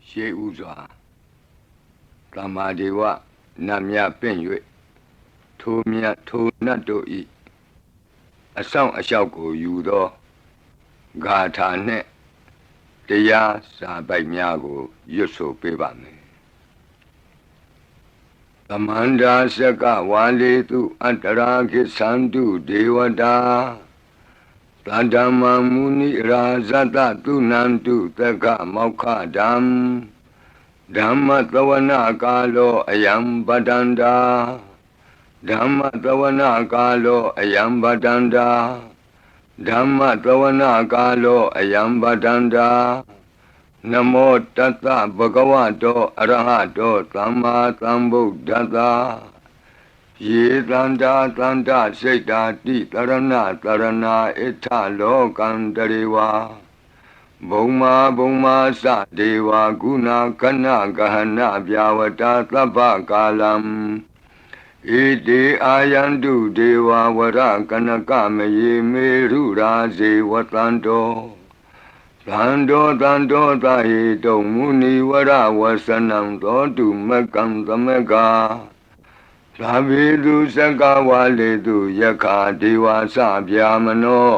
ရှေးဥစွာသမ္မာဒေဝနတ်မြတ်ပင့်၍ထိုမြတ်ထိုနတ်တို့ဤအဆောင်အလျှောက်ကိုယူသောဂါထာနှင့်တရားစာပိုက်များကိုရွတ်ဆိုပေးပါမယ်သမန္တာစကဝါလေတုအတ္တရာခိသန္တုဒေဝတာသတ္တမမုနိရာဇတသုနန္တုသက္ကမောက္ခဓမ္မဓမ္မသဝနာကာလောအယံပတန္တာဓမ္မသဝနာကာလောအယံပတန္တာဓမ္မသဝနာကာလောအယံပတန္တာနမောတတ္တဗဂဝတောအရဟတောသမ္မာသမ္ဗုဒ္ဓတ္တယေတန္တာတန္တစိတ်တာတိတရဏတရဏဣထလောကံတရေဝါဘုံမာဘုံမာသဒေဝကုဏကနဂဟနဗျာဝတာသဗ္ဗကာလံဣတိအာယန္တုဒေဝဝရကနကမယေမေရုရာဇေဝတန္တောသန္တောသန္တောသဟေတုံမုနိဝရဝဆနံသောတုမကံသမကသာဝေတုစကဝါလေတုယက္ခာဒေဝသဗျာမနော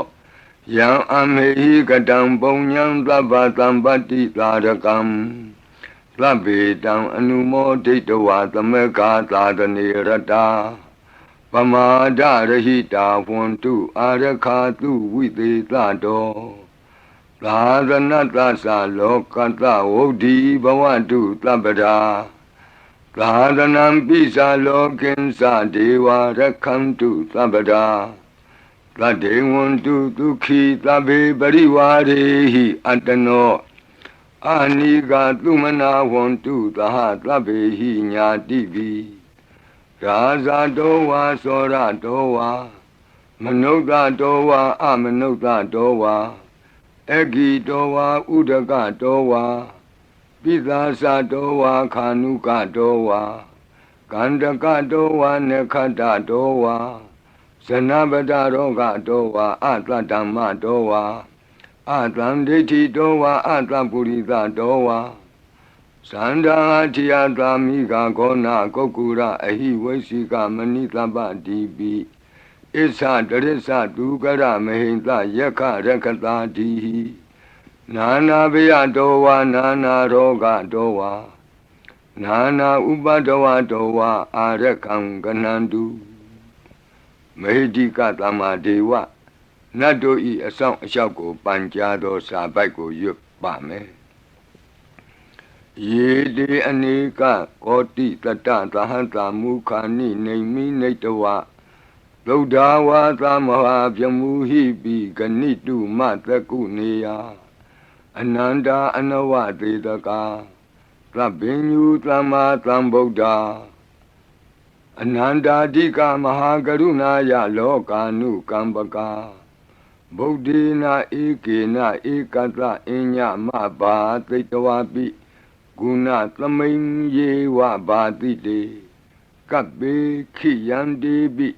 ယံအမေဟိကတံပုံညံသဗ္ဗသံပတ္တိသာရကံသဗ္ဗေတံအနုမောဒိတဝါသမကသာတနေရတာပမာဒရဟိတာဝန္တုအာရခာတုဝိသေသတောသာသနတ္တသလောကတ္တဝုဒ္ဓိဘဝတုသဗ္ဗရာသာသနံပိစာလောကိဉ္စဒေဝရက္ခန္တုသဗ္ဗရာသတ္တေဝန္တုဒုက္ခိသဗ္ဗေပရိဝါရေဟိအတ္တနောအာနိကသုမနာဝန္တုသဟသဗ္ဗေဟိညာတိပိရာဇာတောဝါသောရတောဝါမနုဿတောဝါအမနုဿတောဝါအဂိတောဝါဥဒကတောဝါပိသာသတောဝါခာနုကတောဝါကန္တကတောဝါနခတတောဝါဇနပတရောဂတောဝါအတ္တဓမ္မတောဝါအတံဒိဋ္ဌိတောဝါအတ္တပုရိသတောဝါသန္တာထိယသာမိဂါဂောနာကုက္ကုရအဟိဝိသိကမဏိသဗ္ဗတိပိဣသတရိစ္ဆဒုက္ကရမဟိန္တယက္ခရက္ခတာတိဟိနာနာဘယတောဝါနာနာရောဂတောဝါနာနာဥပဒဝတောဝါအာရခံကနန္တုမေဟိကသမ္မာဒေဝနတ်တို့ဤအဆောင်အလျှောက်ကိုပန်ကြားသောစာပိုက်ကိုရွတ်ပါမယ်ယေတိအနေကကောတိတတ္တသဟံတာမုခာနိနေမိနေတဝသုဒ္ဓဝါသမဟာဗျမူဟိပိဂဏိတုမတကုနေယအနန္တာအနဝသေတကာသဗ္ဗညုသမ္မာသမ္ဗုဒ္ဓအနန္တာဓိကမဟာကရုဏာယလောကာနုကမ္ပကာဗုဒ္ဓေနဧကေနဧကတအညမဘာသိတဝပိဂုဏသမိန်ယေဝဘာတိတေကပ္ပေခိယန္တိပိ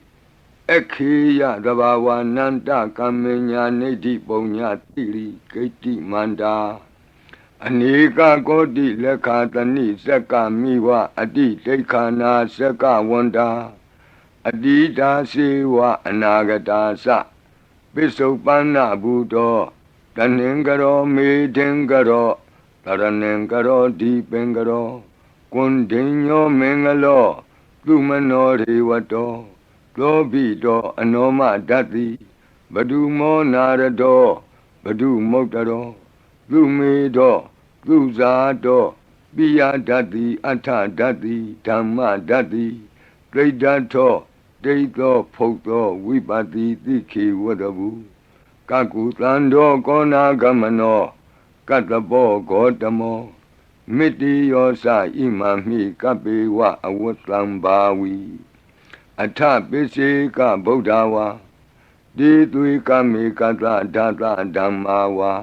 ခေယသဘာဝနန္တကမ္မညာနေတိပုံညာတိရိဂိတိမန္တာအနေကကောတိလက်ခာတဏိစက္ကမိဝအတိဒိဋ္ဌာနာစက္ကဝန္တာအတိတာစေဝအနာဂတာသပိစုပန္နဘူတောတဏင်္ဂရောမေထင်္ဂရောတရဏင်္ဂရောဒီပင်္ဂရောကွန်ဒိညောမင်္ဂလောသူမနောရေဝတောသောဘိတောအနောမဓတ္တိဘဒုမောနာရတောဘဒုမုတ်တရောသူမေတောသူဇာတောပိယဓတ္တိအထဓတ္တိဓမ္မဓတ္တိဒိဋ္ဌထောဒိဋ္ဌောဖုတ်သောဝိပတိတိခေဝတ္တဗုကကုသန္တောကောနာဂမနောကတ္တပောဂေါတမောမိတ္တိယောသဣမမိကပ္ပေဝအဝတ္တံဘာဝီအထပိစေကဗုဒ္ဓဝါတိသွေကမေကတဓာတဓမ္မာဝါ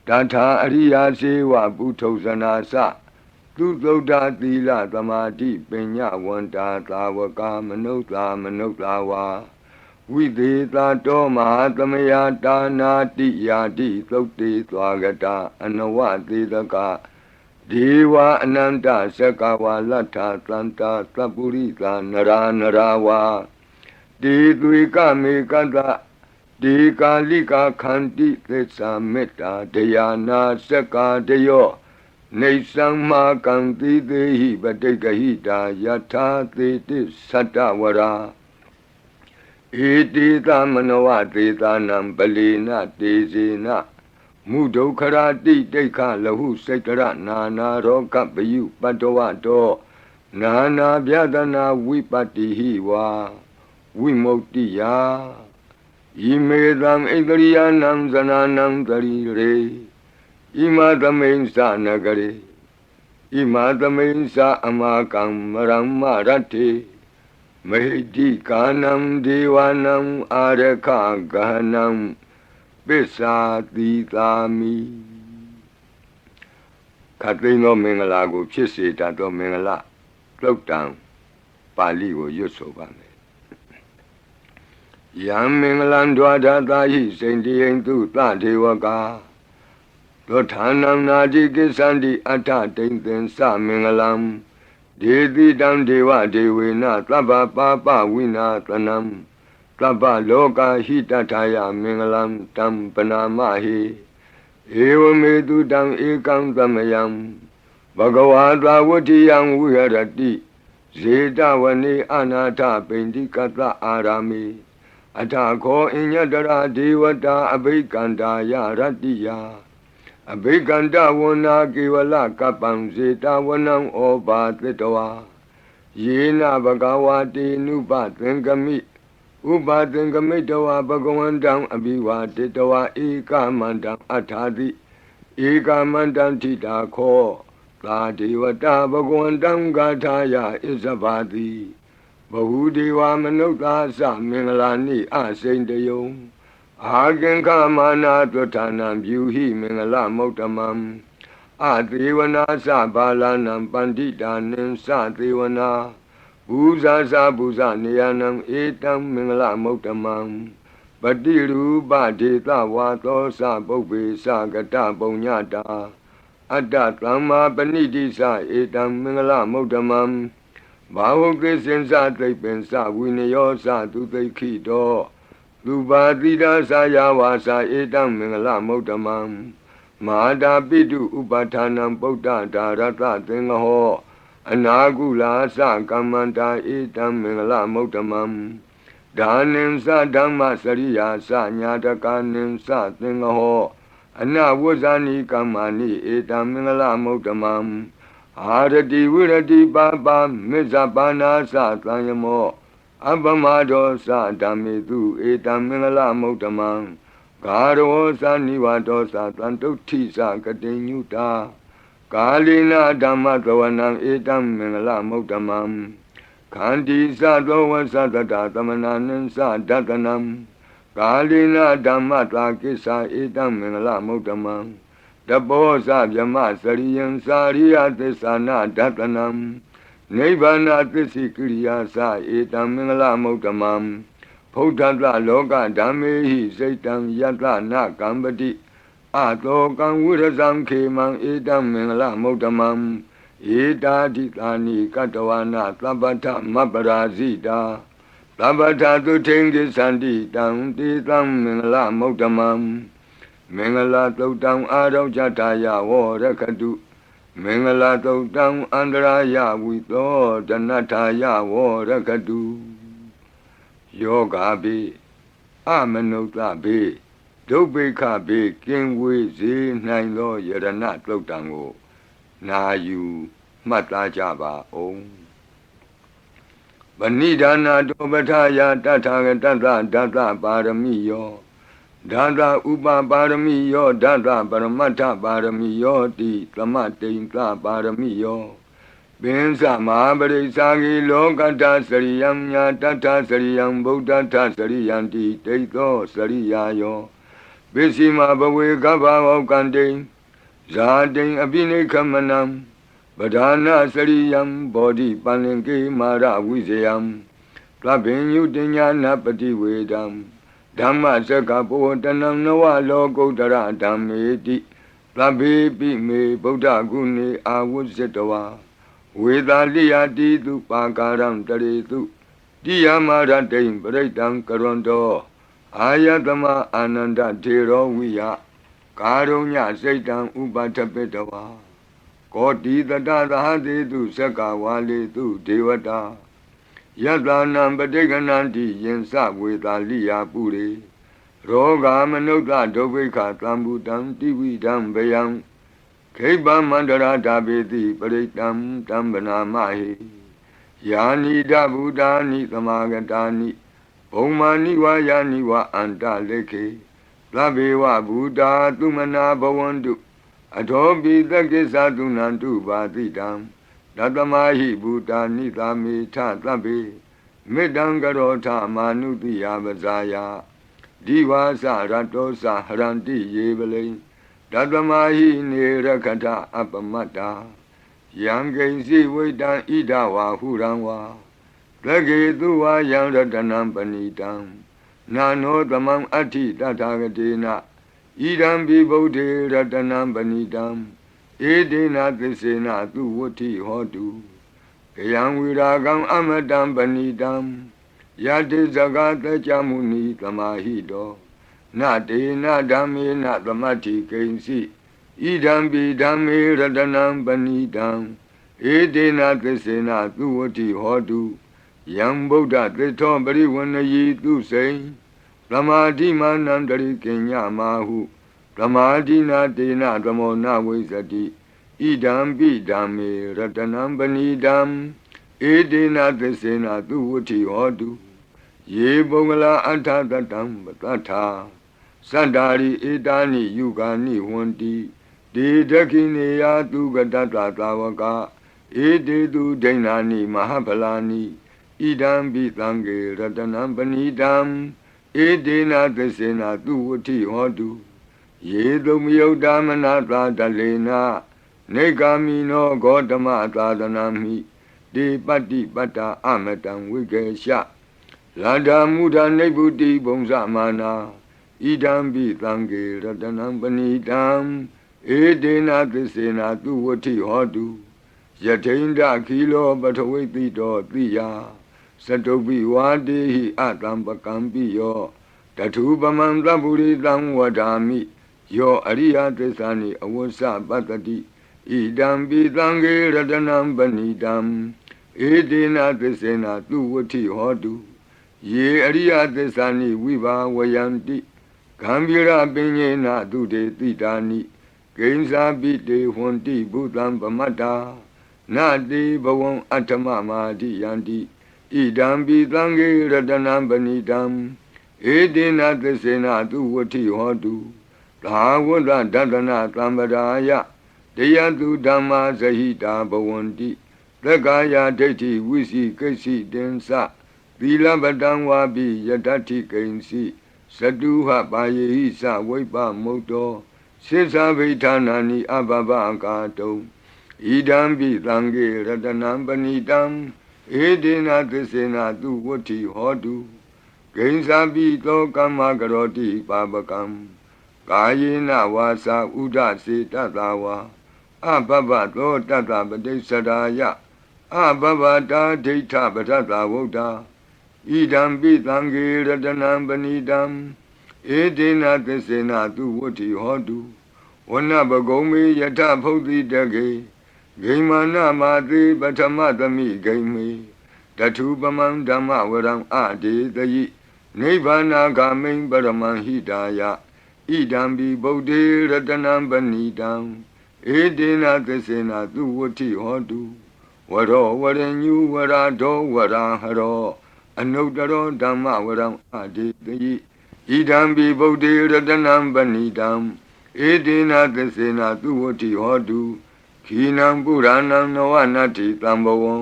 တထာအရိယာစေဝပုထုဇနာသသူသုဒ္ဓသီလသမာဓိပညာဝန္တာသာဝကမနုဿာမနုဿာဝါဝိသေသတောမဟာသမယတာနာတိယာတိသုတ်တေသွားကတာအနဝသေတက ဒေဝအနန္တစကဝါလဋ္ဌသန္တာသပ္ပုရိသနရာနရာဝါဒေသွေကမေကတဒေကာလိကာခန္တိသစ္စာမေတ္တာတရားနာစကာတယောနေသံမာကံတိသေဟိပတိကဟိတာယထာသေတိသတ္တဝရာဧတိသမနဝသေသနံပလီနတေဇေနမုဒုခရာတိတိခလဟုစိတ်တရနာနာရောကပယုပတ္တဝတောနာနာဗျဒနာဝိပတ္တိဟိဝါဝိမု ക്തി ယာဣမေသံဣန္ဒရိယနံဇနာနံတရိရေဣမသမိန်သနဂရေဣမသမိန်သအမကံမရမ္မရတ္တိမေတိကာနံဒေဝနံအာရခဂဟနံပိစ္ဆာတိသာမိခတ်သိမ်းသောမင်္ဂလာကိုဖြစ်စေတတ်သောမင်္ဂလာသုတ်တံပါဠိကိုရွတ်ဆိုပါမယ်ယံမင်္ဂလံဒွါဒသာဟိစိန္တိယံသူသဒေဝကာသောဌာနံနာတိကိသန္တိအဋ္ဌတိန်သင်္စမင်္ဂလံဒေတိတံဒေဝဒေဝေနသဗ္ဗပါပဝိနာသနံသဗ္ဗလောကဟိတထာယမင်္ဂလံတံပနာမဟိဧဝမေတုတံဧကံသမယံဘဂဝါသဝတ္တိယံဝိဟရတိဇေတဝနေအနာထပိန္တိကတအာရာမိအထာခောအညတရာဒေဝတာအဘိကန္တာယရတ္တိယအဘိကန္တဝနာကေဝလကပ္ပံဇေတဝနံဩဘာသတ္တဝါယေနဘဂဝါတေနုပသင်္ကမိဥပသင်္ကမိတဝါဘဂဝန္တံအဘိဝါတေတဝါဧကမန္တံအထာတိဧကမန္တံထိတာခောသာဒေဝတာဘဂဝန္တံဂါထာယဣဇဘာတိဘဟုဒေဝမနုဿာသမင်္ဂလာနိအစိန်တယုံအာကင်္ခမာနာတွဋ္ဌာနံပြုဟိမင်္ဂလမௌတမံအသေဝနာသဘာလနံပန္တိတာနိသသေဝနာဘူဇာသဘူဇနေယနံဧတံမင်္ဂလမௌတမံပတိရူပဒေသဝါသောသပုပ္ပေသကတပုံညတာအတ္တသမ္မာပဏိတိသဧတံမင်္ဂလမௌတမံဘာဝကိစင်္စသိပ္ပင်္စဝိနယောသသူသိခိတောလူပါတိဒါသာယဝါစာဧတံမင်္ဂလမௌတမံမဟာတာပိတုဥပဌာနံပုဒ္ဒဒါရတသင်္ဃဟောအနာကုလာသကမ္မန္တာဧတံမင်္ဂလမௌတမံဒါနိသဓမ္မစရိယာသညာတကာနိသသင်္ဃဟောအနဝဇ္ဇာနိကမ္မာနိဧတံမင်္ဂလမௌတမံအာရတိဝိရတိပါပါမေဇပါနာသသံယမောအပမဒောသဓမ္မေတုဧတံမင်္ဂလမௌတမံဂါရောသနိဝါဒောသတံတုဋ္ဌိသကတိညုတာကာလိနာဓမ္မသဝနံဧတံမင်္ဂလမௌတမံခန္တီသသောဝသတတသမနာနိသဒတနံကာလိနာဓမ္မတာကိစ္ဆာဧတံမင်္ဂလမௌတမံတဘောဇဗြမစရိယံစာရိယသစ္ဆာနာဒတနံနိဗ္ဗာနသစ္စိကိရိယာသဧတံမင်္ဂလမௌတမံဖုဒ္ဓတလောကဓမ္မေဟိစိတ်တံယတနာကံပတိအတောကံဝိရဇံခေမံဧတံမင်္ဂလမௌတမံဧတာတိသာနိကတဝနာသဗ္ဗထမပရာဇိတာသဗ္ဗထသုထိန်ကိသန္တိတံတေတံမင်္ဂလမௌတမံမင်္ဂလာသုတ်တံအာရောဇတာယဝရခတုမင်္ဂလာသုတ်တံအန္တရာယဝိသောဒနထာယဝရခတုယောဂါပိအမနုဿပိဒုဗ္ဗေခပိကင်ဝေစေနိုင်သောယရဏသုတ်တံကိုနာယူမှတ်သားကြပါအောင်ဗဏိဒါနာတောပဋ္ဌာယတထာဂတသဒသပါရမိယောဒါသဥပပါရမိယောဒါသပရမတ္ထပါရမိယောတိသမတိန်သပါရမိယောပင်စမဟာပရိစ္ဆာဂိလောကတ္တစရိယံညာတတ္ထစရိယံဗုဒ္ဓတ္ထစရိယံတိတိသောစရိယာယောပစ္စည်းမဘဝေကဗ္ဗဝကံတိဇာတိအပိနိခမနံပဓာနာစရိယံဘောဓိပန္လင်ကေမာရဝိဇယံသဗ္ဗညုတညာနပတိဝေဒံဓမ္မစကဘောတနံနဝလောကုတ္တရဓမ္မေတိ သဗ္ဗေပိမေဗုဒ္ဓဂုဏေအာဝုဇ္ဇတဝါဝေသာလိယတိတုပါကာရံတရေတုတိယမရတိံပရိတံကရွန်တောအာယတမအာနန္ဒထေရောဝိယကာရုညစိတ်တံဥပထပိတဝါကောတိတတသဟတိတုသက္ကဝါလေတုဒေဝတာယတနံပဋိက္ခဏန္တိယင်္စဝေသာလိယပုရိရောဂာမနုဿဒုဗ္ဗိခသံဗုတံတိဝိဒံဗယံခိဗ္ဗမန္တရာဓာပေတိပရိတံတံဗနာမဟိယာနိဒဗုဒာနိသမာဂတာနိဘုံမာနိဝါယာနိဝါအန္တလေခေသဗ္ဗေဝဗုဒာသုမနာဘဝန္တုအထောပိသက္ကိသသုနန္တုပါတိတံတတမဟိဗုဒာနိသာမေထသဗ္ဗေမေတ္တံကရောထမာနုတိယပဇာယဒီဝါစရတောစဟရန္တိယေပလိတတမဟိနေရခထအပမတ္တာယံကိဉ္စီဝိတံဣဒဝါဟုရံဝါသကေတုဝါယံရတနံပဏိတံနာနောသမံအဋ္ဌိတထာဂတေနဣဒံပိဗုဒ္ဓေရတနံပဏိတံဧဒေနသစ္စေနသူဝဋ္ဌိဟောတုကယံဝိရာဂံအမတံပဏိတံယတိဇဂတကြမုနိသမာဟိတောနတေနဓမ္မေနသမတ္ထိကိဉ္စီဣဒံပိဓမ္မေရတနံပဏိတံဧဒေနသစ္စေနသူဝဋ္ဌိဟောတုယံဗုဒ္ဓသစ္ထောပရိဝဏယီသူစိံသမာဓိမာနံတရိကိညမာဟုသမာဓိနာတေနသမောနဝိဇ္ဇတိဣဒံပိဓမ္မေရတနံပဏိတံဧဒေနသစ္စေနသူဝဋ္ဌိဟောတုယေပုဂ္ဂလာအထတတံပတ္ထာသတ္တာရိဧတာနိယုဂာနိဝန္တိဒေဒခိနေယသူကတတသာဝကဧတေတုဒိဏာနိမဟာဗလာနိဣဒံပိသံဃေရတနံပဏိတံဧတေနသစ္စေနသူဝဋ္ဌိဟောတုယေတုမယုတ်တမနာသာတလေနနေဂာမိနောဂေါတမသာသနာမိဒေပတ္တိပတ္တာအမတံဝိကေရှလန္ဒာမုဒာနိဗ္ဗုတိဘုံဇမာနာဣဒံပိသံဃေရတနံပဏိတံဧတေနသစ္စေနသူဝဋ္ဌိဟောတုယထိန္ဒခိလောပထဝိတိတောတိယသတုပိဝါတေဟိအတံပကံပိယောတထုပမံသဗ္ဗုရိတံဝဒာမိယောအရိယသစ္စာနိအဝဆပတ္တိဣဒံပိသံဃေရတနံပဏိတံဧတေနသစ္စေနသူဝဋ္ဌိဟောတုယေအရိယသစ္စာနိဝိဘာဝယန္တိဂံဗီရပညေနသူတေတိတာနိကိဉ္စာပိတေဟွန်တိဘုသံပမတ္တာနတေဘဝံအဋ္ဌမမာတိယန္တိဣဒံပိသံဃေရတနံပဏိတံဧတေနသစ္စေနသူဝဋ္ဌိဟောတုသာဝတ္တဒတနာသံပဒါယတယတုဓမ္မာဇဟိတာဘဝန္တိသက္ကာယဒိဋ္ဌိဝိစီကိစ္စိတင်္စသီလပတံဝါပိယတ္ထိကိဉ္စီသတုဟပါယေဟိသဝိပ္ပမုတ်တောစိသဗိဌာနာနိအဘဘကာတုံဣဒံပိသံဃေရတနံပဏိတံဧတေနသစ္စေနသူဝဋ္ဌိဟောတုကိဉ္စာပိသောကမ္မကရောတိပါပကံကာယေနဝါစာဥဒစေတတဝါအဘဘသောတတပတိစ္ဆရာယအဘဘတာဒိဋ္ဌပထတဝုဒ္ဓဣဒံပိသံဃေရတနံပဏိတံဧတေနသစ္စေနသူဝဋ္ဌိဟောတုဝနပဂုံမေယထဖုတ်တိတကေဂိမာနမာတိပထမသမိဂိမေတထုပမံဓမ္မဝရံအဒေတယိနိဗ္ဗာနာဂမိံပရမံဟိတာယဣဒံပိဗုဒ္ဓေရတနံပဏိတံဧတေနသစ္စေနသူဝဋ္ဌိဟောတုဝရောဝရညုဝရာဒောဝရာဟရောအနုတ္တရောဓမ္မဝရံအဒေတယိဣဒံပိဗုဒ္ဓေရတနံပဏိတံဧတေနသစ္စေနသူဝဋ္ဌိဟောတုခိနံပုရဏံနဝနတ္ထိတံဘဝံ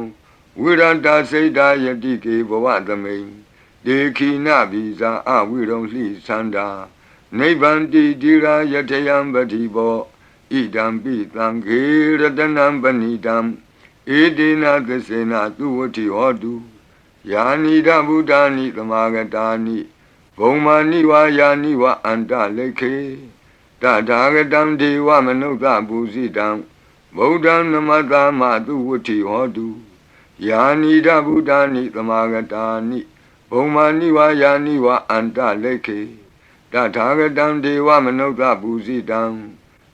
ဝိရတစိတ်တာယတိကေဘဝသမိန်ဒေခိနဘိဇာအဝိရုံလှိသန္တာနိဗ္ဗန္တိတိရာယထယံပတိဘောဣဒံပိသံဃေရတနံပဏိတံဧတေနသစ္စေနသူဝဋ္ဌိဟောတုယာနိဒဗုဒ္ဓာနိသမာဂတာနိဘုံမာနိဝါယာနိဝအန္တလေခေတ Tatagatam Deva Manuka Busidam Bodhan Namadama Duvuti Hodu Yanida Buddhani Tamagatani Bomani wa Yani wa Anta Leke Tatagatam Deva Manuka Busidam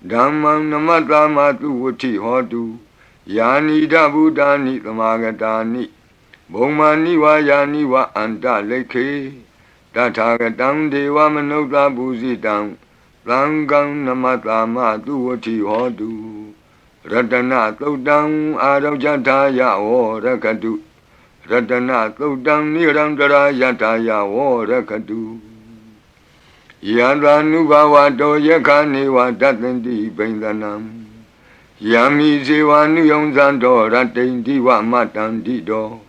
Dhammam Namadama Duvuti Hodu Yanida Buddhani Tamagatani Bomani wa Yani wa Anta Leke Tatagatam Deva Manuka Busidam Langam Namatama Duwati Hodu Ratana Todang Arajataya O Rakadu Ratana Todang Nirandara Yataya O Rakadu Yadanubawa Do Yakani wa Datandi Bendanam Yami Zewanu Yonzando Ratendi wa Matandi Do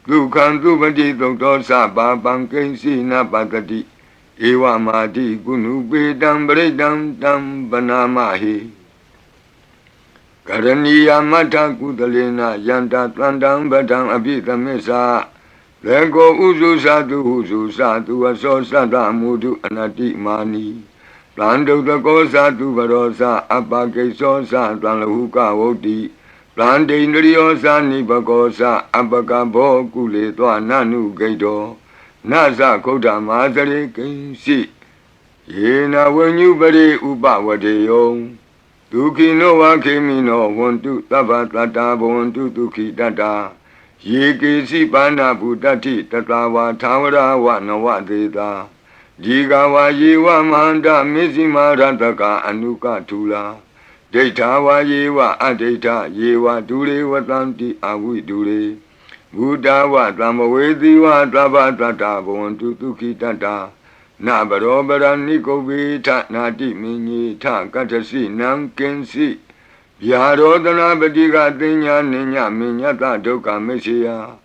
Dukan Dubadi Doktor Saba Bankensi Napatati Ewa Madi Gunu Bedam Bredam Dam Banamahi Karaniya Mata Kudalena Yanta Tlandam Badam Abita Mesa Lego Uzu Sadu Aso Sada Mudu Anati Mani Plando the Gosa to Barosa Abake Sosa Tlanhuka Oti Plande Indriosa Nibagosa Abakabo Kule Nanu Gaido Nasa Koda Mazare Kinsi Yena when you bade Uba Wadeo Duki no Wakimino want to Tabatata want to Duki Dada Yiki Sipana Budati Tatawa Tawara Wanawa Deda Jigawa Yewa Manda Mizima Rantaka Anuka Tula Detawa Yewa Adeta Yewa Dure Watanti Awi Dure Buddha wa Tamawedi wa Tabatata Bontu Tuki Tata Nabarobara Nikobi Nati Mini Ta Katasi Nam Kensi Yarodana Badiga Dinya Ninya Minyata Doka Mesia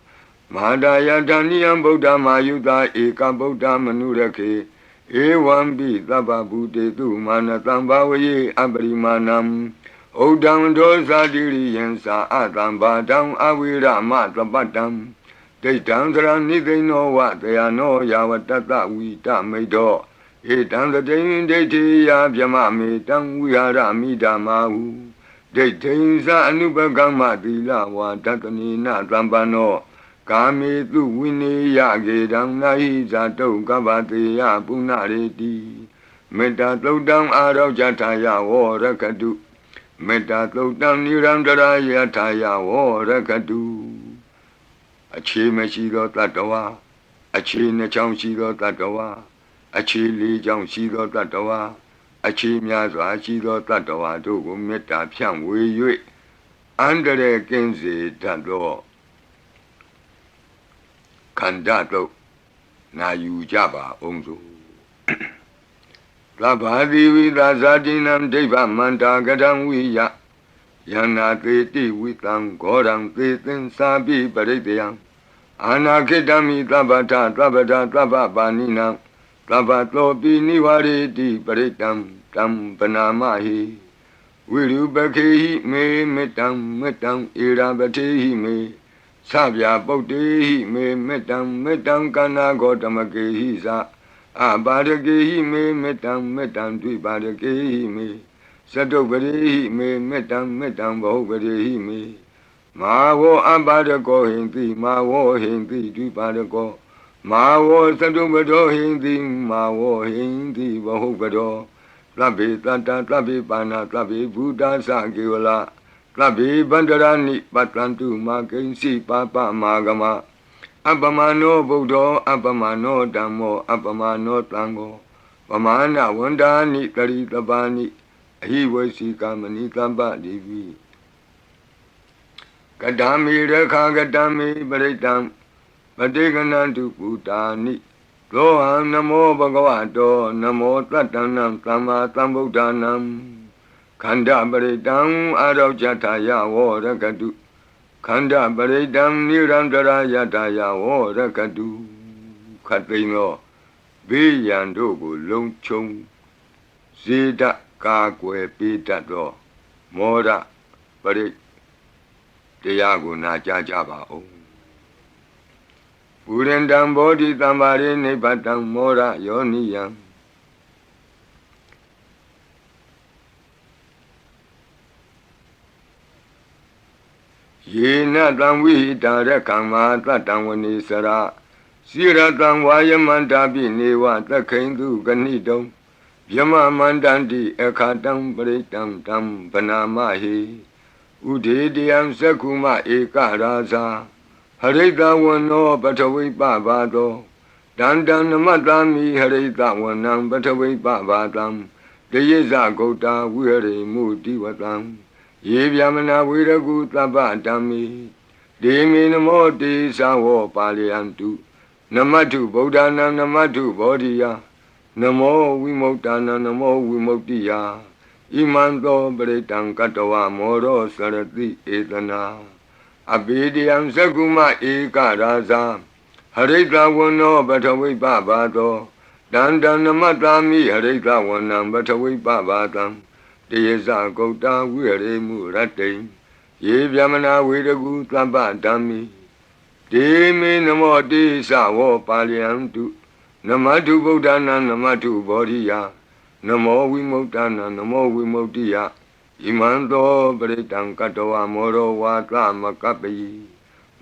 Madaya Daniam Buddha Mayuda Eka Buddha Manurake Ewambi Taba Bude Tu Manatambawe Abrimanam Odam dosa diri yensa atam badam awira matabatam. They down they know what they are no yawatata we tamedo. It down the day in the tea yamami dam we are amidamahu. They tainsa anubagama dila wa tatanina tambano. Kami tu wini yagi dam nahi zato gabati ya punareti. Meta todam arau jataya wa rakadu. Meta Todam Nirandara Yataya Wo Rakadu Achi Meshido Tatawa Achi Nacham Shido Tatawa Achi Li Jang Shido Tatawa Achi Miazwa Shido Tatawa Dogo Meta Piang Wei Yue Andere Kenzi Tando Kandato Na Yujaba Onzo Labadi Vida Zadinam Deva Manda Gadam Wiya Yana Teti Witam Godam Tetin Sabi Baridiam Anakidami Tabata Baninam Tabato Biniwari Di Baritam Tam Panamahi Wiru Bakehi Me Metam Irabatehi Me Sabya Botehi Me Metam Kana Godamakehi Sa Abadagehi me metam dwi badagehi me Sadobadahi me metam bahobadahi me Mawo abadako hindi mawo hindi dwi badako Mawo sadobado hindi mawo hindi bahobado Tlabi tata tlabi bana tlabi buddha sagiwala Tlabi bandarani patlantu magensi papa magama Abamano Buddha, Abamano Dhammo, Abamano Tango, Vamana Wandani Karitabani, he was Sikamani Tamba Divi. Kadami Rekagadami Baritam, Badiganantu Putani, Loham Namo Bhagavato, Namo Tatanam Tama Tambudanam, Kanda Baritam Arajataya Warakadu. Kanda Baredam Nirandara Yataya O Rakadu Katino Biyandogo Longchong Zida Kakwe Pitato Mora Bared Tiago Najajaba O Urendam Bodhi Tambari Nebatam Mora Yoniyam ယေနတံဝိဟိတာရကံမာတတံဝနေစရာစိရတံဝါယမန္တာပိနေဝသခိန်သူကဏိတုံဗျမမန္တန္တိအခါတံပရိတံတံဗနာမဟိဥဒေတယံသက္ခုမဧကရာဇာဟရိတဝနောပထဝိပဘာသောတန္တံနမတ္တာမိဟရိတဝနံပထဝိပဘာတံတယေဇဂௌတာဝိဟရိမုတိဝတံယေဗျမနာဝေရကုသဗ္ဗဓမ္မိဒေမေနမောတေသဝောပါလယန္တုနမတ္ထုဗုဒ္ဓနာနမတ္ထုဘောဓိယနမောဝိမု tta နာနမောဝိမု tti ယဣမံသောပရိတံကတဝမောရောစရတိဧတနာအဘိဓိယံသက္ကုမဧကရာဇာဟရိတဝနောပထဝိပဘာသောတန္တံနမတ္တာမိဟရိတဝနံပထဝိပဘာတံတယေဇဂௌတာဝိဟရိမုရတ္တိယေဗျမနာဝေရကုသဗ္ဗဓမ္မိဒေမေနမောတိသဝောပါလယန္တုနမတ္ထုဗုဒ္ဓနာနမတ္ထုဘောဓိယနမောဝိမု tta နာနမောဝိမု tti ယဣမံသောပရိတံကတဝမောရောဝါသမကပ္ပိ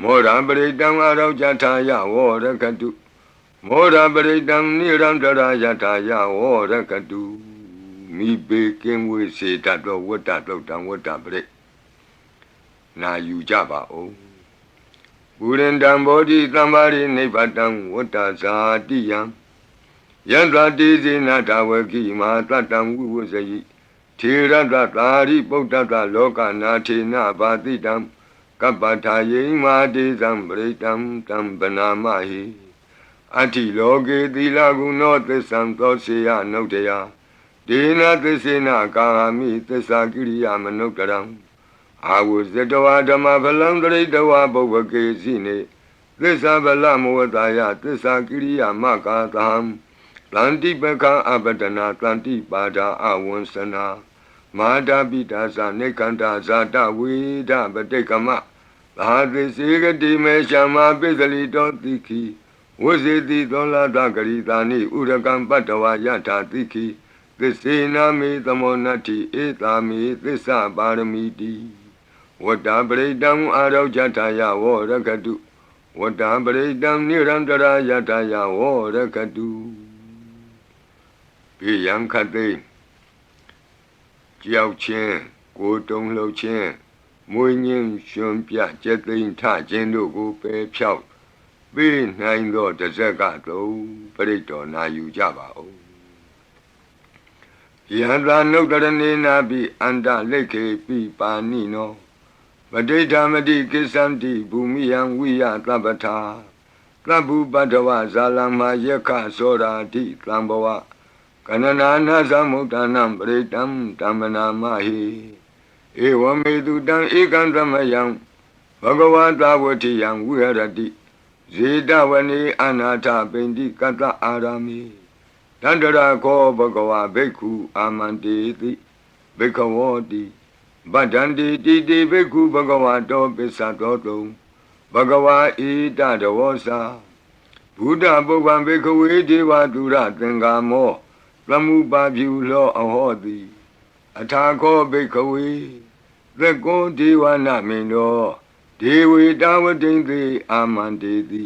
မောရပရိတံအရောကြထာယဝောရကတုမောရပရိတံနိရန္တရာယထာယဝောရကတုမိပေကင်းဝေစေတတ်သောဝတ္တတုတ်တံဝတ္တပရိနာယူကြပါဦးပုရိန္တံဘောဓိသမ္မာရိနိဗ္ဗတံဝတ္တဇာတိယံယန္တတိဇေနတဝကိမာတတံဝိဝဇယိထေရတသာရိပုတ္တတလောကနာထေနဘာတိတံကပ္ပထာယိမာတေဇံပရိတံတံဗနာမဟိအတ္ထိလောကေသီလဂုဏောသစ္ဆံသောစေယနုတ္တယဒေနသစ္စေနကာမိသစ္စာကိရိယာမနုတ္တရံအာဝဇတဝဓမ္မဖလံတရိတဝဘုဗ္ဗကေစီနေသစ္စာဗလမဝတ္တယသစ္စာကိရိယာမကာသံတန္တိပကံအပတနာတန္တိပါဒာအဝံစနာမာတာပိတာသနေကန္တာဇာတဝေဒပတိကမသာသစေကတိမေရှမပိစလိတောတိခိဝဇေတိသောလာတဂရိတာနိဥရကံပတ္တဝါယထာတိခိသစ္စေနာမေသမောနတ္ထိဧတာမေသစ္စာပါရမီတိဝတ္တပရိတံအာရောကြထာယဝောရကတုဝတ္တပရိတံနိရန္တရာယထာယဝောရကတုပိယံခတိကြောက်ခြင်းကိုယ်တုံလှုပ်ခြင်းမွေးငင်းရှင်ပြကျက်သိမ်းထခြင်းတို့ကိုပယ်ဖြောက်ပေးနိုင်သောတဇက်ကသုံးပရိတော်နာယူကြပါဦးယန္တာနုတ္တရဏေနာပိအန္တလိခေပိပါဏိနောပဋိဋ္ဌာမတိကိစ္ဆန္တိဘူမိယံဝိယသဗ္ဗထာသဗ္ဗုပတ္တဝဇာလမယက္ခသောရာတိသံဘဝကနနာနာသမုဒ္ဒနာပရိတံတမ္မနာမဟိဧဝမေတုတံဧကံသမယံဘဂဝတာဝတိယံဝိဟရတိဇေတဝနေအနာထပိန္တိကတ္တအာရမိတန္တရာခောဘဂဝဘိက္ခုအာမန္တေတိဘိက္ခဝောတိဗဒ္ဒန္တိတိတိဘိက္ခုဘဂဝတောပစ္စတောတုံဘဂဝါဣတတဝောစာဘုဒ္ဓပုဗ္ဗံဘိက္ခဝေဒေဝတုရသင်္ကာမောသမုပါပြုလောအဟောတိအထာခောဘိက္ခဝေသက္ကောဒေဝနာမိန်တောဒေဝေတာဝတိံသေအာမန္တေတိ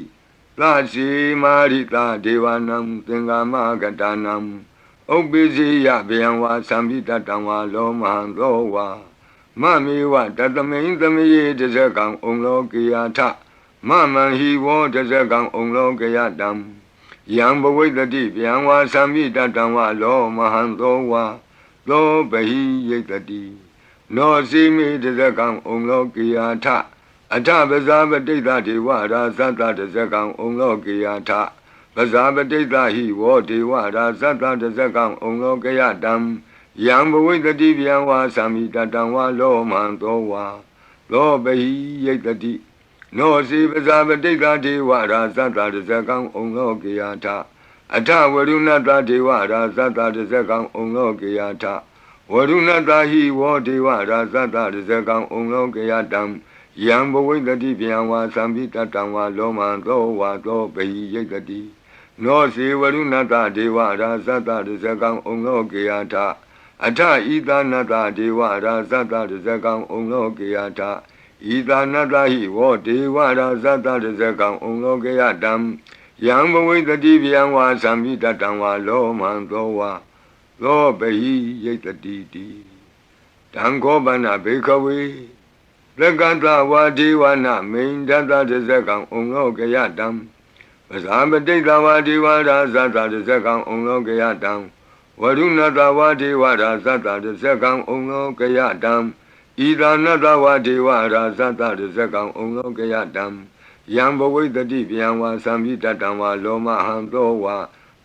သစီမာရိတာဒေဝနံသင်္ကာမကတနံဥပ္ပိစီယဗျံဝါသံပိတတံဝါလောမဟံသောဝါမမေဝတတမိန်သမယေတဇကံဩလောကေယထမမံဟိဝောတဇကံဩလောကေယတံယံဘဝိတ္တိဗျံဝါသံပိတတံဝါလောမဟံသောဝါသောဘဟိယိတတိနောစီမေတဇကံဩလောကေယထအထပဇာပတိတ္တဒေဝရာဇတတဇကံဩလောကေယထပဇာပတိတ္တဟိဝောဒေဝရာဇတတဇကံဩလောကေယတံယံဘဝိတ္တိဗျံဝါသံမိတတံဝါလောမံသောဝါသောဘဟိယိတတိနောစီပဇာပတိတ္တဒေဝရာဇတတဇကံဩလောကေယထအထဝရုဏတဒေဝရာဇတတဇကံဩလောကေယထဝရုဏတဟိဝောဒေဝရာဇတတဇကံဩလောကေယတံယံဘဝိတ္တိဗျံဝါသံပိတတံဝါလောမံသောဝါသောဘဟိယိတတိနောစေဝရုဏတဒေဝရာဇတတဇကံဩလောကေယထအထဣသနတဒေဝရာဇတတဇကံဩလောကေယထဣ ဤသာနတဟိဝောဒေဝရာဇတတဇကံဩလောကေယတံယံဘဝိတတိဗျံဝါသံမိတတံဝါလောမံသောဝါလောဘဟိယိတတိတိတံခောပနဘေခဝေလကတဝါဒေဝနာမိန်တတတဇကံဩလောကေယတံပဇာပတိတဝါဒေဝရာဇတတဇကံဩလောကေယတံဝရုဏတဝါဒေဝရာဇတတဇကံဩလောကေယတံဣဒာနတဝါဒေဝရာဇတတဇကံဩလောကေယတံယံဘဝိတတိဗျံဝါသံမိတတံဝါလောမဟံသောဝါ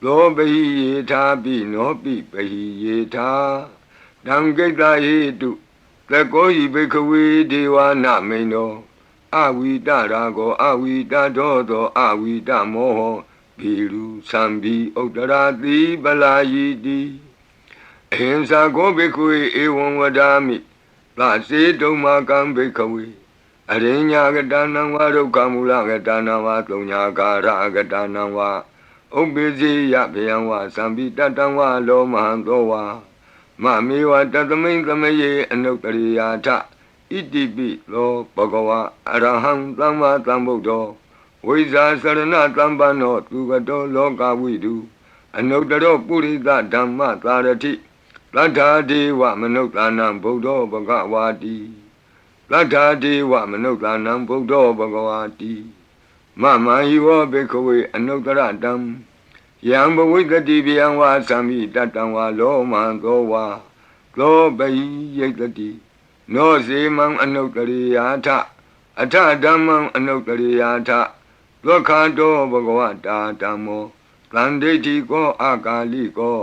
လောဘဟိယေထာပိနောပိပဟိယေထာတံကိတ္တဟိတုသကောဟိဘိခဝေဒေဝနာမိန်တောအဝိတရာကောအဝိတဒောသောအဝိတမောဟဘိရုသံဘိဥတ္တရာတိပလာယိတိအဟိံစာကောဘိခဝေဧဝံဝဒာမိသစေတုံမာကံဘိခဝေအရိညာကတနံဝါဒုက္ခမူလကတနံဝါသုံးညာကာရကတနံဝါဥပ္ပိစေယဗယံဝါသံပိတတံဝါလောမဟံသောဝါမမေဝတသမိန်သမယေအနုတ္တရိယာထဣတိပိလောဘဂဝါအရဟံသမ္မာသမ္ဗုဒ္ဓောဝိဇာစရဏသမ္ပန္နောသူကတောလောကဝိတုအနုတ္တရောပုရိသဓမ္မသာရတိသတ္ထာဒေဝမနုဿာနံဗုဒ္ဓောဘဂဝါတိသတ္ထာဒေဝမနုဿာနံဗုဒ္ဓောဘဂဝါတိမမဟိဝောဘိခဝေအနုတ္တရတံယံဘဝိတတိဗျံဝါသံမိတတံဝါလောမံသောဝါလောဘဟိယိတတိနောစေမံအနုတ္တရိယာထအထဓမ္မံအနုတ္တရိယာထသောခန္တောဘဂဝတာဓမ္မောသန္တိတိကောအာကာလိကော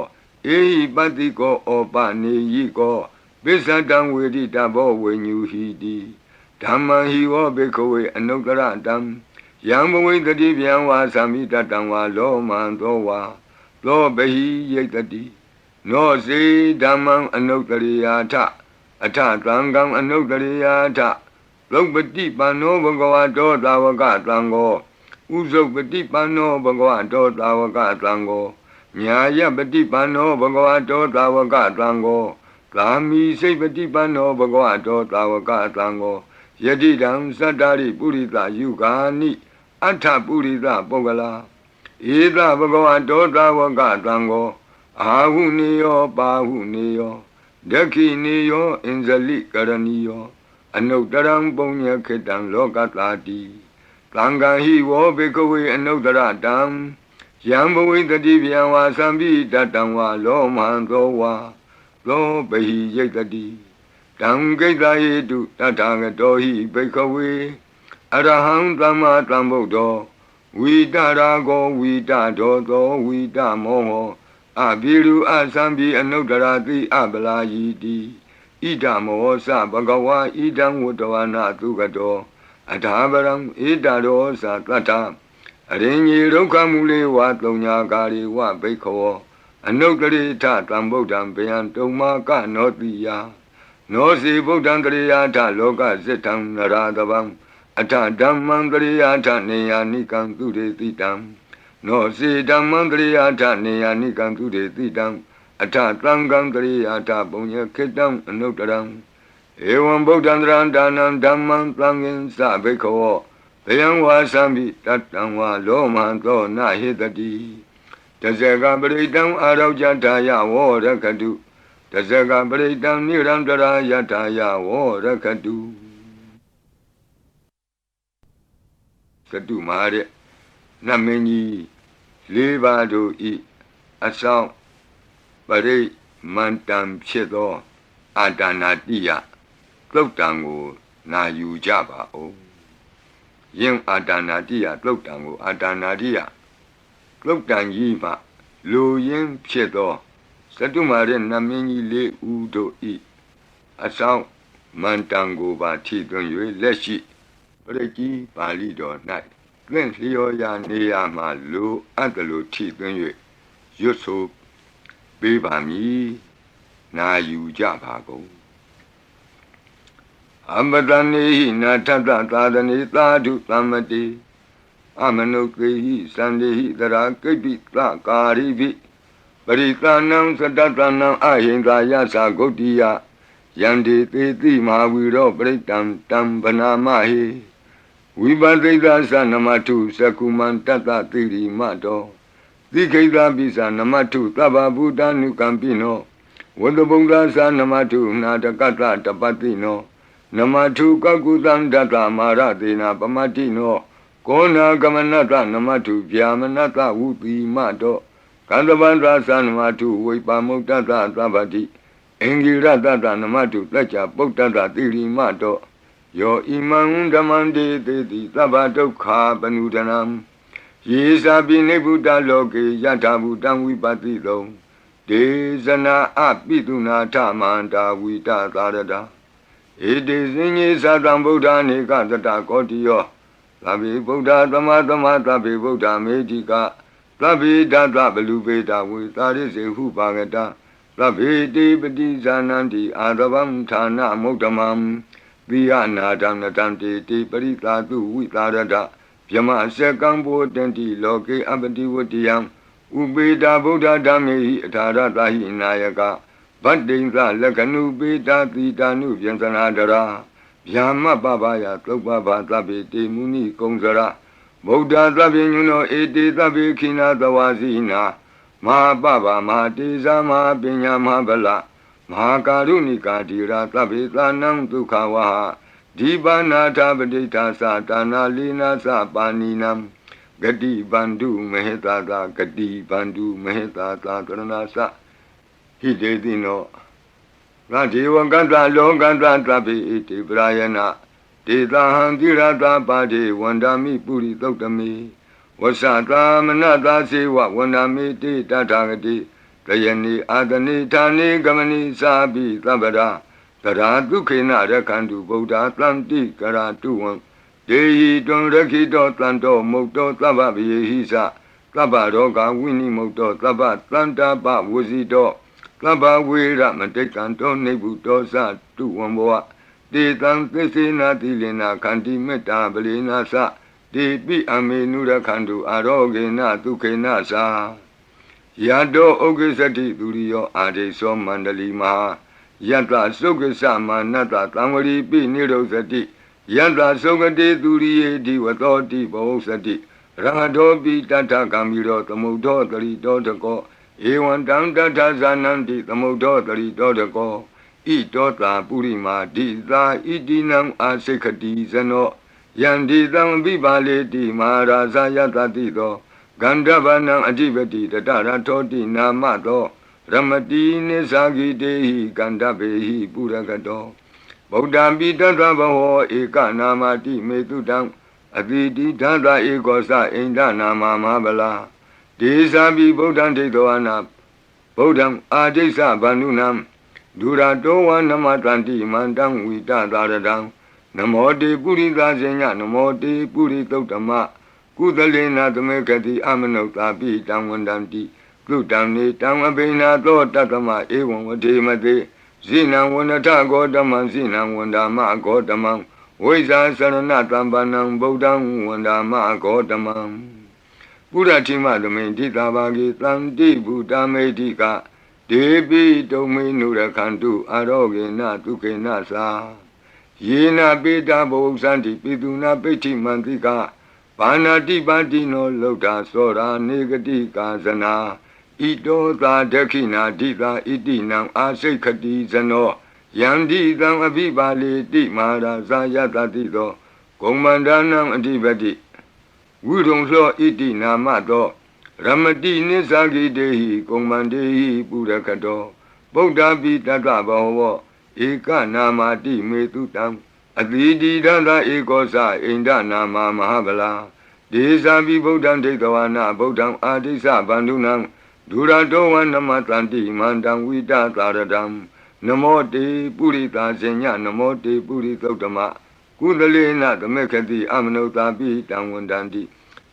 ဧဟိပတ္တိကောဩပနေယိကောပိစ္ဆတံဝေတိတဘောဝိညူဟိတိဓမ္မံဟိဝောဘိခဝေအနုတ္တရတံယံဘဝိတတိဗျံဝါသံမိတတံဝါလောမံသောဝါလောဘဟိယိတတိနောစေဓမ္မံအနုတ္တရိယာထအထသံဃံအနုတ္တရိယာထလောပတိပန္နောဘဂဝတောသာဝကသံဃောဥဇုပတိပန္နောဘဂဝတောသာဝကသံဃောညာယပတိပန္နောဘဂဝတောသာဝကသံဃောကာမိစိတ်ပတိပန္နောဘဂဝတောသာဝကသံဃောယတိတံသတ္တာရိပုရိသယုဂာနိအထပုရိသပုဂ္ဂလာဧသဘဂဝတောသာဝကသံဃောအာဟုနေယောပါဟုနေယောဒက္ခိနေယောအင်ဇလိကရဏီယောအနုတ္တရံပုညခေတံလောကတာတိသံဃာဟိဝောဘေကဝေအနုတ္တရတံယံဘဝိတတိဗျံဝါသံပိတတံဝါလောမံသောဝါလောဘဟိယိတတိတံကိတ္တဟိတုတထာဂတောဟိဘေကဝေအရဟံသမ္မာသမ္ဗုဒ္ဓောဝိတရာကောဝိတဒောသောဝိတမောဟောအဘိရုအသံပိအနုတ္တရာတိအပလာယိတိဣဒမောသဘဂဝါဣဒံဝတ္တဝနာသုကတောအထာပရံဣဒရောသတတ္ထအရိညေဒုက္ခမူလေဝသုံးညာကာရိဝဘိခောအနုတ္တရိထသံဗုဒ္ဓံဗျံတုံမာကနောတိယနောစီဗုဒ္ဓံတရိယာထလောကစိတံနရာတဗံအထဓမ္မံတရိယာထနေယာနိကံသူရေတိတံနောစီဓမ္မံတရိယာထနေယာနိကံသူရေတိတံအထသံဃံတရိယာထပုညခေတံအနုတ္တရံဧဝံဗုဒ္ဓံတရံဒါနံဓမ္မံသံဃင်္စဘိခောဘယံဝါသံပိတတံဝါလောမံသောနဟိတတိတဇဂပရိတံအာရောကြထာယဝောရခတုတဇဂပရိတံနိရံတရာယထာယဝောရခတုသတုမာတဲ့နတ်မင်းကြီးလေးပါးတို့ဤအဆောင်ပရိမန္တံဖြစ်သောအာတာနာတိယသုတ်တံကိုနာယူကြပါဦးယင်အာတာနာတိယသုတ်တံကိုအာတာနာတိယသုတ်တံကြီးမှလူရင်းဖြစ်သောသတုမာတဲ့နတ်မင်းကြီးလေးဦးတို့ဤအဆောင်မန္တံကိုပါထိသွင်း၍လက်ရှိပရိကြီးပါဠိတော်၌သင်လျော်ရာနေရာမှလူအပ်တလူထိသွင်း၍ရွတ်ဆိုပေးပါမည်နာယူကြပါကုန်အမတနေဟိနာထတသာသနေသာဓုသမ္မတိအမနုကေဟိသန္တေဟိတရာကိပိသကာရိပိပရိသနံသတ္တနံအဟိန္ဒာယသဂုတ်တိယ Yandi Titi Maviro Britam Tam Banamahi Vibadita Sanamatu Sakuman Tata Tiri Mato Dikeda Bisa Namatu Taba Buddha Nukampino Wadabunga Sanamatu Natakata Tapatino Namatu Kakutan Data Maratina Pamatino Kona Gamanata Namatu Vyamanata Uti Mato Kandabandra Sanamatu Vipamutata Tabati Engira Tata Namatu Tacha Potata Tiri Mato Yo Imam Damande Teti Tabato Ka Panudanam Yesa Binebuta Loke Yatabutam Vipatito Desana Apituna Tamanta Vita Tarada It is in Yesadam Buddha Nikata Kotio Tabi Buddha Tamatama Tabi Buddha Medica Tabi Data Belubeta with Taris Hupagata Tabi Dipati Zananti Adabam Tana Motamam Viana Damnatanti Tiparita Tu Vitarada Yama Sekambo Tenti Loke Abati Vutiam Ubeda Buddha Dami Taratahi Nayaka Badinza Lakanu Beta Titanu Yantanadara Yama Babaya Topaba Tabi Muni Kongzara Buddha Tabinuno Eti Tabi Kina Tawazina Ma Baba Ma Tiza Ma Pinya Ma Bala Ma Karunika Tira Tabi Tanam Tukawaha Dibana Tabadita Satana Lina Sapaninam Gadi Bandu Mehetata Gadi Bandu Mehetata Taranasa Hidedino Radiwa Ganda Longanda Tabi Iti Brayana Tita Handirata Padi Wandami Puri Totami Wasata Manata Sewa Wandami Tita Tagati Kayani Adani Tani Gamani Sabi Tabada Tara Dukena Rakandu Buddha Tlanti Karatuan Dehi Don Rakito Tlanto Moto Tababi Hisa Tabaroga Winnie Moto Tabat Tlanta Ba Wuzito Taba Wira Matekanto Nebuto Sa Tuamboa De Tan Tesina Tilina Kanti Meta Belina Sa De Pi Amenura Kandu Arogena Tukena Sa Yado Ogesati Durio Ade So Mandali Maha Yanta Sokasa Manata Tamari Pi Nirosati Yanta Sokate Duriye Diwatoti Bosati Rangadobi Tata Kamiro Tamudo Tari Dotako Ewan Tanta Zananti Tamudo Tari Dotako I Dota Purima Dita Idinam Asekati Zano Yandi Tam Bibale Di Maharaza Yatatito Gandavanam Adivati Tatara Toti Namato Ramati Nisagi Dehi Gandabehi Puragato Buddha Bidata Baho Eka Namati Metudam Aditi Tata Ekosa Inda Nama Mahabala Desabi Buddha Tedoana Buddham Adesa Banunam Durato Namatanti Mandam Vita Daradam Namote Purita Zenya Namote Puritotama Kudalena Tamekati Amanota Pitam Wandanti Kutamni Tamabina to Tatama Ewan Vatimate Zina Wanata Godaman Zina Wandama Godamam Weza Saranatambanam Bodam Wandama Godamam Puratima the Medita Bagi Tanti Buddha Medika Debi Domi Nurakantu Arogena Tukenasa Yena Beta Bosanti Piduna Peti Mantika Panati Bandino Loda Sora Negati Kazana Ito Ta Dekina Dita Idinam Asekati Zano Yandi Dam Abibali Di Mara Zayata Tito Komandanam Adibati Wudong Lo Idina Mato Ramati Nisagi Dehi Komandehi Purakato Buddha Bitata Baho Eka Namati Metutam Adidi Dada Ekosa Inda Nama Mahabala Desabi Buddham Tekawana Buddham Adisa Bandunam Duradowan Namatanti Mandam Vita Taradam Namote Purita Zenya Namote Puritotama Kudalena Tamekati Amanota Pitam Wandanti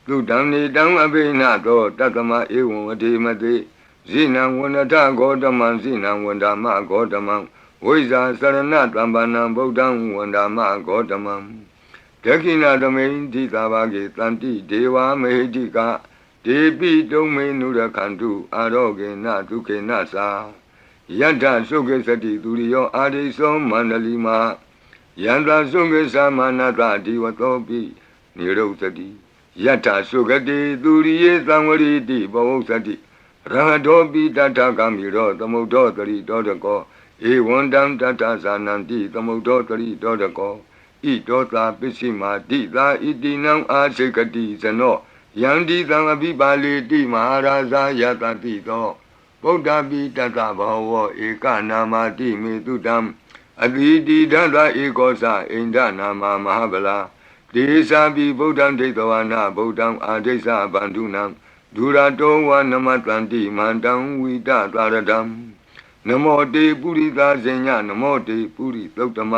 Tudamni Dam Abena To Tatama Ewan Vadimate Zinam Wanata Godaman Zinam Wandama Godamam Weza Sarana Tambanam Bodam Wandama Godamam Tekina Dame Titabagi Tanti Deva Mehedika Debi Dome Nura Kandu Aroge Natuke Nasa ယတ္ထသုခေသတိသူရိယောအာရိသောမန္တလီမာယန္တာသုခေသမနတဒီဝသောပိနိရုသတိယတ္ထသုခတိသူရိယေသံဝရိတိဘဝုသတိရဟတောပိတတ္ထကမိရောသမုဒ္ဒောတရိတောတကောဧဝံတံတတ္ထဇာနန္တိသမုဒ္ဒောတရိတောတကောဣတောသာပစ္စည်းမာတိသာဣတိနံအာစေကတိဇနောယန္တိသံအဘိပါလေတိမဟာရာဇာယတတိသောဗုဒ္ဓပိတတဘောဝဧကနာမတိမေတုတံအတိတိဒသဧကောသအိန္ဒနာမမဟာဗလာဒေသာပိဗုဒ္ဓံဒိဋ္ဌဝနာဗုဒ္ဓံအာဒိသဗန္ဓုနံဒုရတောဝနမတန္တိမန္တံဝိတသာရတံနမောတေပုရိသဇညနမောတေပုရိသုတ္တမ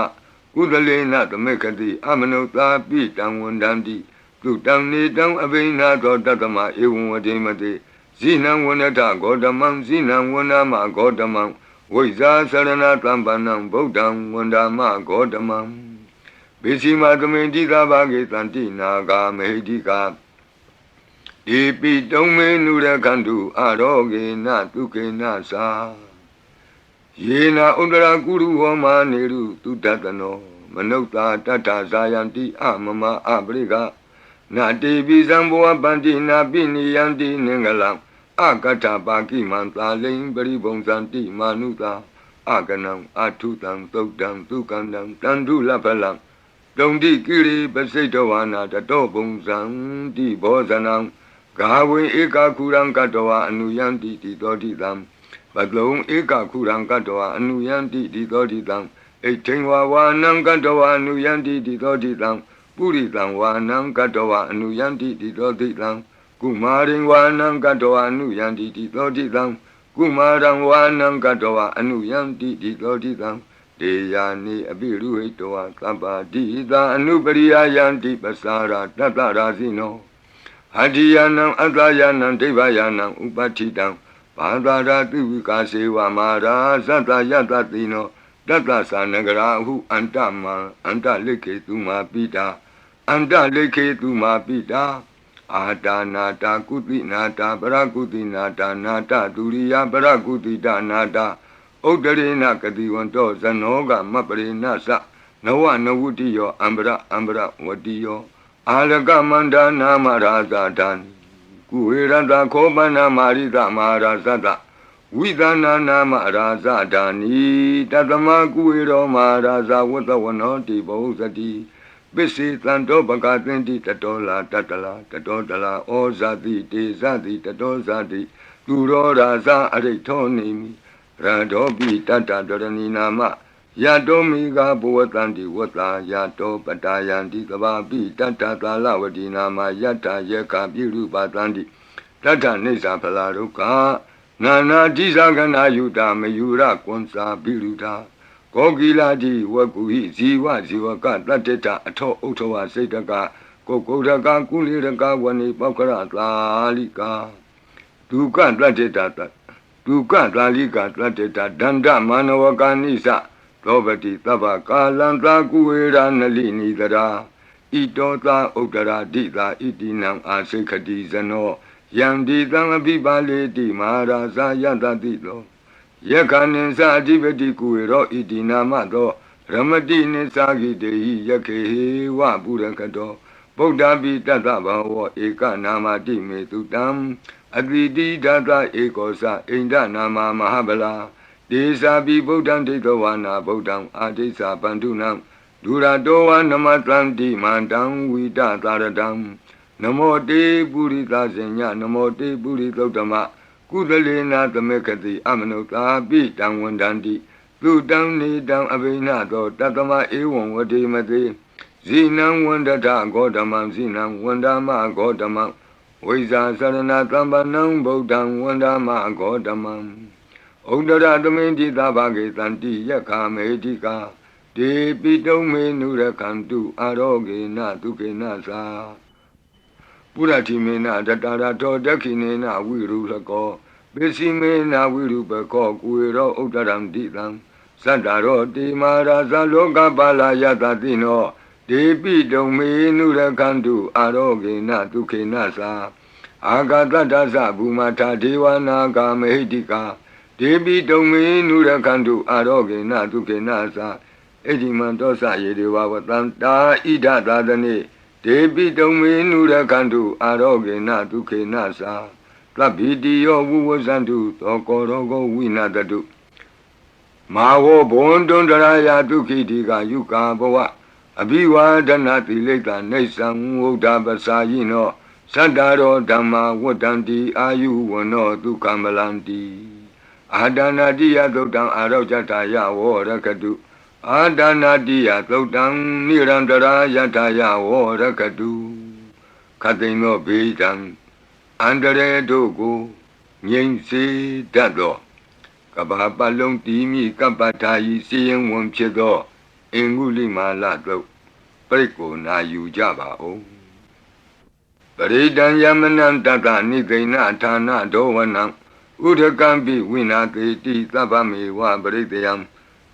ကုသလေနသမေခတိအမနုသာပိတံဝန္တံတိသူတံနေတံအဘိနာသောတတမဧဝံဝတိမတိဇိနံဝနထဂေါတမံဇိနံဝနမဂေါတမံဝိဇာသရဏတံပန္နံဗုဒ္ဓံဝန္ဒမဂေါတမံဘေစီမသမေတိသာဘာဂေတန္တိနာဂာမေဟိတိကာဒီပိတုံမေနုရခန္တုအာရောဂေနတုကေနသာယေနာဥဒရာကုရုဟောမာနေရုတုတတနောမနုဿာတတ္ထဇာယံတိအမမအပရိကနာတိပိသံဘောပန္တိနာပိနိယံတိနင်္ဂလံအကတ္ထပါကိမံသာလိံပရိဘုံဇန္တိမာနုသာအကနံအထုတံသုတ်တံသုကန္တံတန္တုလပလံတုံတိကိရိပစိတဝါနာတတောဘုံဇံတိဘောဇနံဂါဝေဧကခုရံကတဝအနုယံတိတိသောတိတံပတလုံဧကခုရံကတဝအနုယံတိတိသောတိတံဣဋ္ဌိဝါဝါနံကတဝအနုယံတိတိသောတိတံပုရိသံဝါနံကတဝအနုယံတိတိသောတိတံကုမာရိဝါနံကတဝအနုယံတိတိသောတိတံကုမာရံဝါနံကတဝအနုယံတိတိသောတိတံဒေယာနိအပိရုဟိတဝသဗ္ဗတိသာအနုပရိယယံတိပစာရာတတရာဇိနောဟတ္တိယနံအတ္တယနံဒိဗ္ဗယနံဥပဋ္ဌိတံဘာသာရာတိဝိကာစေဝမာရာသတ္တယတတိနောတတ္တသနဂရာဟုအန္တမံအန္တလိခေတုမာပိတာအန္တလိခေတုမာပိတာအာတာနာတာကုတိနာတာပရကုတိနာတာနာတဒုရိယပရကုတိတနာတာဥဒ္ဒရေနကတိဝန္တောဇနောကမပရိနသနဝနဝုတိယောအံပရဝတိယောအာလကမန္တနာမရာဇာတံကုဝေရတခောပနာမာရိတမဟာရာဇတဝိသနာနာမရာဇဒာနိတတမကုဝေရောမဟာရာဇဝတ္တဝနောတိဘောဇတိပစ္စေတံတောပကသင်တိတတောလာတတလာတတောတလာဩဇာတိတေဇတိတတောဇာတိသူရောရာဇအရိထောနေမိရတောပိတတတရဏီနာမယတောမိဂဘဝတန္တိဝတ္တာယတောပတာယန္တိကဘာပိတတသာလဝတိနာမယတ္တယေကပိရုပတန္တိတတ္ထနေသဖလာဒုက္ခနာနာတိသကနာယုတာမယုရကွန်စာပိရုတာကောကိလာတိဝကုဟိဇီဝဇီဝကတတ္တတအထောဥထဝစိတ်တကကိုကုရကကုလိရကဝဏိပောက္ခရသာလိကာဒုက္ခတတ္တတဒုက္ခသာလိကာတတ္တတဒန္တမနဝကာနိသသောပတိသဗ္ဗကာလံသာကုဝေရနလိနိတရာဣတောသာဥဒ္ဒရာတိသာဣတိနံအာစိခတိဇနောယံဒီတံအပိပါလေတိမဟာရာဇာယတတိသောယက္ခဏိသအဓိပတိကုဝေရောဣတိနာမသောရမတိနိသဂိတေဟိယခေဟေဝပုရကတောဗုဒ္ဓပိတတဘဝဧကနာမတိမေတုတံအတိတိဒသဧကောသအိန္ဒနာမမဟာဗလာဒေသာပိဗုဒ္ဓံဒိဋ္ဌဝါနာဗုဒ္ဓံအာဒိသပန္တုနံဒုရတောဝနမတံတိမန္တံဝိတသာရတံနမောတေပုရိသဇညနမောတေပုရိသုတ္တမကုသလေနာသမေခတိအမနုသာပိတံဝန္တန္တိသူတံနေတံအဘိနသောတတမဧဝံဝတိမတိဇိနံဝန္တထဂေါတမံဇိနံဝန္ဒမဂေါတမံဝိဇာသရဏတံပနံဗုဒ္ဓံဝန္ဒမဂေါတမံဩဒရသမိန်တိသဘာဂေတန္တိယက္ခမေတိကာဒေပိတုံမေနုရခန္တုအာရောဂေနတုကေနသာပုရတိမေနတတရတောဒက္ခိနေနဝိရုလကောပိစီမေနဝိရုပကောကုေရောဥဒရံတိတံသတ္တရောတိမာရာဇလောကပါလာယတတိနောဒေပိတုံမေနုရခန္တုအာရောဂေနတုခေနသာအာဂတတ္တသဘူမထာဒေဝနာဂာမေဟိတိကာဒ ဒေပိတုံမေနုရခန္တုအာရောဂေနဒုက္ခေနသာအဒီမံတောစယေဒေဝဝတံတာဣဒသာသနေဒေပိတုံမေနုရခန္တုအာရောဂေနဒုက္ခေနသာသဗ္ဗိတိယောဝုဝဇန္တုသောကောရောဂောဝိနာတတုမာဝောဘွန်တွန်တရာယဒုက္ခိတိကယုကာဘဝအဘိဝါဒနာတိလိတ္တနေသံဝုဒ္ဓပစာယိနောသတ္တရောဓမ္မာဝတ္တံတိအာယုဝနောဒုက္ခမလန္တိအာဒနာတိယသုတ်တံအာရောဇတာယဝောရကတုအာဒနာတိယသုတ်တံနိရန္တရာယထာယဝောရကတုခတိန်သောဘေးတံအန္တရေတို့ကိုငြိမ်စေတတ်သောကဘာပလုံးတီမိကပ္ပထာယီစီရင်ဝန်ဖြစ်သောအင်္ဂုလိမာလသုတ်ပရိကိုနာယူကြပါဦးပရိဒံယမနံတတနိသိဏဌာနဒောဝနံဥဒကံပိဝိနာတိတိသဗ္ဗမေဝပရိတယံ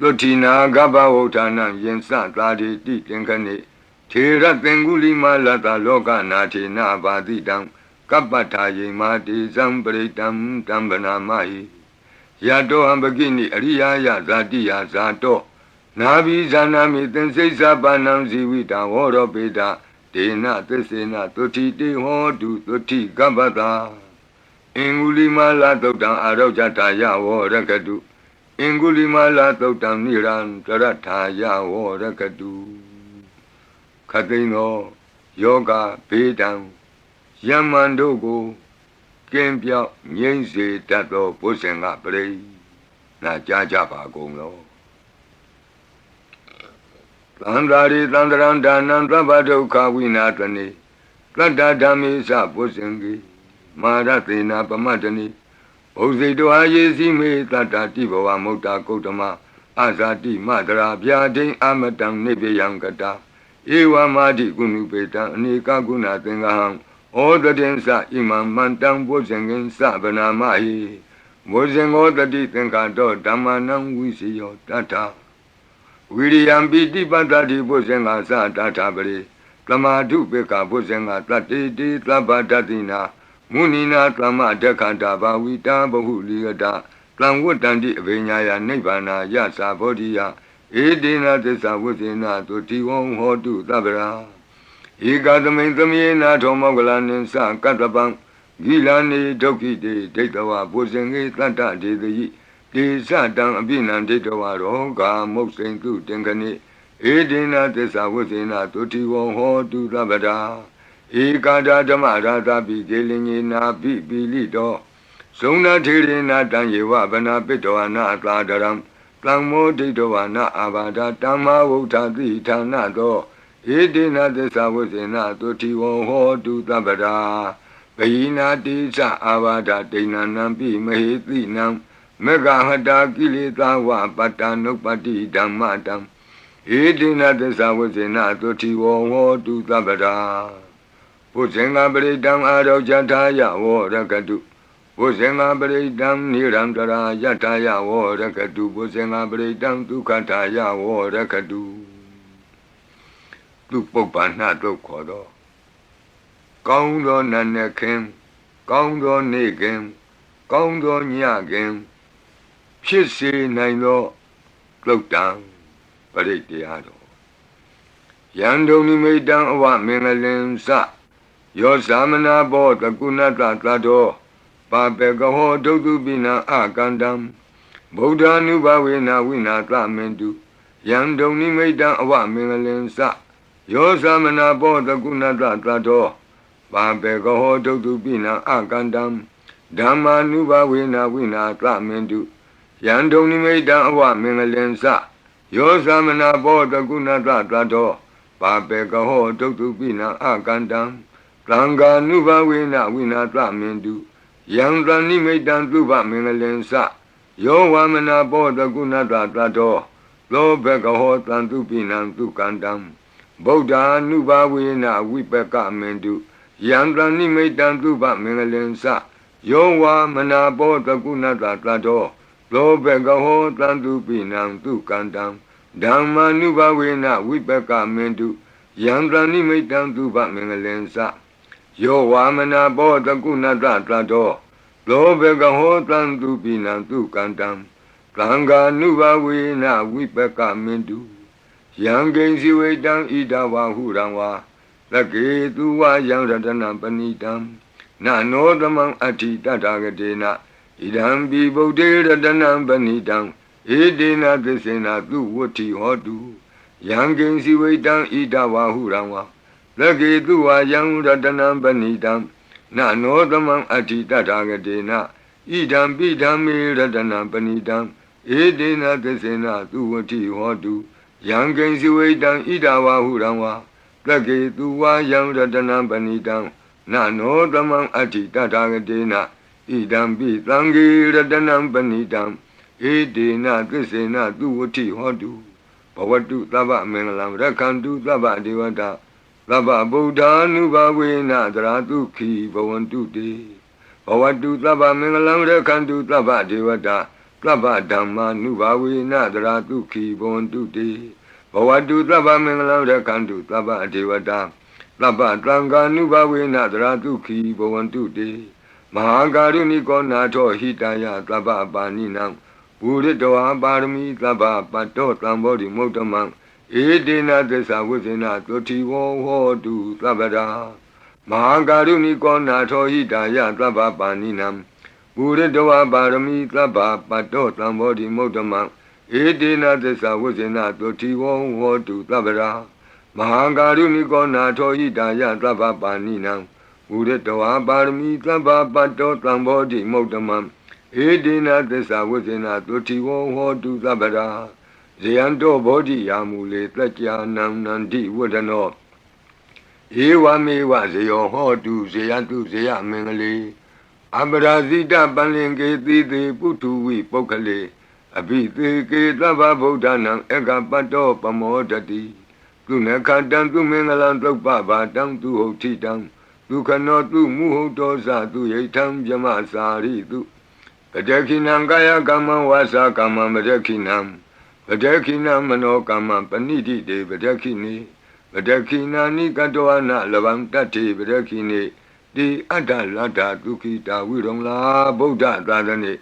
သုတိနာဂဗဝုဌာနံယင်စသာတိတိသင်္ခဏိထေရသင်္ဂုလိမာလတလောကနာထေနဘာတိတံကပ္ပထာယေမာတိဇံပရိတံတံဗနာမဟိယတောဟံပကိနိအရိယာယဇာတိယဇာတောနာဘိဇာနာမိသင်္စိစ္ဆပါဏံဇီဝိတံဝရောပေတဒေနသစ္စေနသုတိတေဟောတုသုတိကပ္ပတာအင်္ဂုလိမာလသုတ်တံအာရောဇတာယဝောရကတုအင်္ဂုလိမာလသုတ်တံနိရန္တရထာယဝောရကတုခတိန်သောယောဂဘေးတံယမန်တို့ကိုကင်းပြောက်ငြိမ့်စေတတ်သောဘုဇင်ကပရိနာကြားကြပါကုန်လောသန္တာရိသန္တရံဒါနံသဗ္ဗဒုက္ခဝိနာတနေတတ္တဓမ္မေသဘုဇင်ကိမာရသေနာပမတ္တနိဘုဇိတောအာယေစီမေတတ္တတိဘဝမုတ်တာကုတ္တမအာဇာတိမတရာဗျာဒိအမတံနိဗ္ဗယံကတာဧဝမာတိကုဏုပေတံအနေကကုဏသင်္ဃဟံဩတတိသဣမံမန္တံဘုဇင်ကင်သဗနာမဟိဘုဇင်ောတတိသင်္ခါတောဓမ္မနံဝိစီယောတတ္ထဝိရိယံပိတိပတ္တိဘုဇင်္ဂသတ္ထပရိသမာဓုပေကဘုဇင်္ဂတတ္တိတိသဗ္ဗတတိနာမုနိနာသမဒက္ခတာဘာဝိတာဘဟုလိယတာသံဝတ္တန္တိအဘိညာယနိဗ္ဗာနာယသာဘောဓိယဧဒေနသစ္စာဝိသေနသုတိဝံဟောတုသဗ္ဗရာဧကသမိန်သမေနာထောမောကလနိသကတ္တပံဂိလာနေဒုက္ခိတေဒိဋ္ဌဝဘုဇင်္ဂေတတ္တဒေတိတေသတံအပိနံဒိဋ္ဌဝရောဂာမုတ်စိန်တုတင်ခဏိဧဒေနသစ္စာဝိသေနသုတိဝံဟောတုသဗ္ဗရာဧကာဒဓမ္မရာသပိကေလင်ညေနာပိပိလိတောဇုံနာထေရေနာတံယေဝဗနာပိတောနာသာဒရံတံမောဒိဋ္ဌဝနာအာဘာဒတမ္မာဝုဋ္ဌတိဌာနတောဧတေနသစ္စာဝိသေနသုတိဝံဟောတုသဗ္ဗရာဘိနာတိသအာဘာဒဒိဏနံပိမဟေတိနံမေဃဟတာကိလေသာဝပတ္တနုပ္ပတိဓမ္မတံဧတေနသစ္စာဝိသေနသုတိဝံဟောတုသဗ္ဗရာဘုဇင်္ဂပရိတံအာရောဇထာယဝောရကတုဘုဇင်္ဂပရိတံနိရန္တရာယထာယဝောရကတုဘုဇင်္ဂပရိတံဒုက္ခထာယဝောရကတုသူပုပ္ပန္နတုတ်ခေါ်တော့ကောင်းသောနတ်နဲ့ခင်ကောင်းသောနေ့ခင်ကောင်းသောညခင်ဖြစ်စေနိုင်သောသုတ်တံပရိတရားတော်ယံဒုံနိမိတံအဝမင်္ဂလင်္စယောသမနာဘောတကုဏတသတ္တောပါပေကဟောဒုက္ခပိနံအကန္တံဗုဒ္ဓ ानु ဘဝေနဝိနာသမင်တုယံဒုံနိမိတံအဝမင်္ဂလင်္စယောသမနာဘောတကုဏတသတ္တောပါပေကဟောဒုက္ခပိနံအကန္တံဓမ္မာနုဘဝေနဝိနာသမင်တုယံဒုံနိမိတံအဝမင်္ဂလင်္စယောသမနာဘောတကုဏတသတ္တောပါပေကဟောဒုက္ခပိနံအကန္တံသံဃာနုဘဝေနဝိနာသမင်တုယံတဏိမိတံသုဘမင်္ဂလင်္စယောဝမနာဘောတကုဏတသတ္တောသောဘကဟောတံသူပိနံသူကန္တံဗုဒ္ဓ ानु ဘဝေနဝိပကမင်တုယံတဏိမိတံသုဘမင်္ဂလင်္စယောဝမနာဘောတကုဏတသတ္တောသောဘကဟောတံသူပိနံသူကန္တံဓမ္မာနုဘဝေနဝိပကမင်တုယံတဏိမိတံသုဘမင်္ဂလင်္စယောဝါမနာဘောတကုဏတသတ္တောသ လောဘကဟောတံသူပိနံသူကန္တံသံဃာနုဘဝေနဝိပကမင်တုယံကိဉ္စီဝိတံဣဒဝဟုရံဝါသကေသူဝယံရတနံပဏိတံနနောသမံအဋ္ဌိတတဂတေနဣဒံပိဗုဒ္ဓေရတနံပဏိတံဧတေနသစ္စေနသူဝတ္ထိဟောတုယံကိဉ္စီဝိတံဣဒဝဟုရံဝါသကေသူဝယံရတနံပဏိတံနနောသမံအဋ္ဌိတတဂတေနဣဒံပိဓမ္မေရတနံပဏိတံဧတေနသစ္စေနသူဝတ္ထိဟောတုယံကိဉ္စီဝိတံဣဒဝဟုရံဝါသကေသူဝယံရတနံပဏိတံနနောသမံအဋ္ဌိတတဂတေနဣဒံပိသံဃေရတနံပဏိတံဧတေနသစ္စေနသူဝတ္ထိဟောတုဘဝတုသဗ္ဗမင်္ဂလံရက္ခန္တုသဗ္ဗဒေဝတာသဗ္ဗဗုဒ္ဓ ानु ဘဝေနသရတုခိဘဝန္တုတေဘဝတုသဗ္ဗမင်္ဂလံရက္ခန္တုသဗ္ဗဒေဝတာသဗ္ဗဓမ္မာနုဘဝေနသရတုခိဘဝန္တုတေဘဝတုသဗ္ဗမင်္ဂလံရက္ခန္တုသဗ္ဗဒေဝတာသဗ္ဗသံဃာနုဘဝေနသရတုခိဘဝန္တုတေမဟာကာရုဏိကောနာထောဟိတယသဗ္ဗပါဏိနံပုရိတောပါရမီသဗ္ဗပတ္တောသံဘောဓိမုဒ္ဓမံဧတေနသစ္စာဝိဇ္ဇေနသုတိဝဟောတုသဗ္ဗရာမဟာကာရုဏိကောနာထောဟိတယသဗ္ဗပါဏိနံပုရိတောပါရမီသဗ္ဗပတ္တောသံဘောဓိမုဒ္ဓမံဧတေနသစ္စာဝိဇ္ဇေနသုတိဝဟောတုသဗ္ဗရာမဟာကာရုဏိကောနာထောဟိတယသဗ္ဗပါဏိနံပုရိတောပါရမီသဗ္ဗပတ္တောသံဘောဓိမုဒ္ဓမံဧတေနသစ္စာဝိဇ္ဇေနသုတိဝဟောတုသဗ္ဗရာဇယံတောဘောဓိယာမူလေတက္ကြာနံနန္တိဝဒနောဧဝမေဝဇယောဟောတုဇယတုဇယမင်္ဂလေအပရာဇိတပန္လင်ကေတိတေပုထုဝိပုဂ္ဂလေအဘိသေကေသဗ္ဗဗုဒ္ဓနံဧကပတ္တောပမောတတိသူနခတံသူမင်္ဂလံသုပ္ပဘာတံသူဟုတ်ထိတံဒုက္ခနောသူမုဟုတ်တောဇသူယိထံဗြမစာရိတုပတခိနံကာယကမ္မဝါစာကမ္မမတခိနံပတခိနမနောကမ္မပဏိတိတေပတခိနေပတခိနာနိကတောအနလဗံတတ္တိပတခိနေတိအတ္တလတ္တဒုက္ခိတာဝိရုံလာဗုဒ္ဓသာသနေ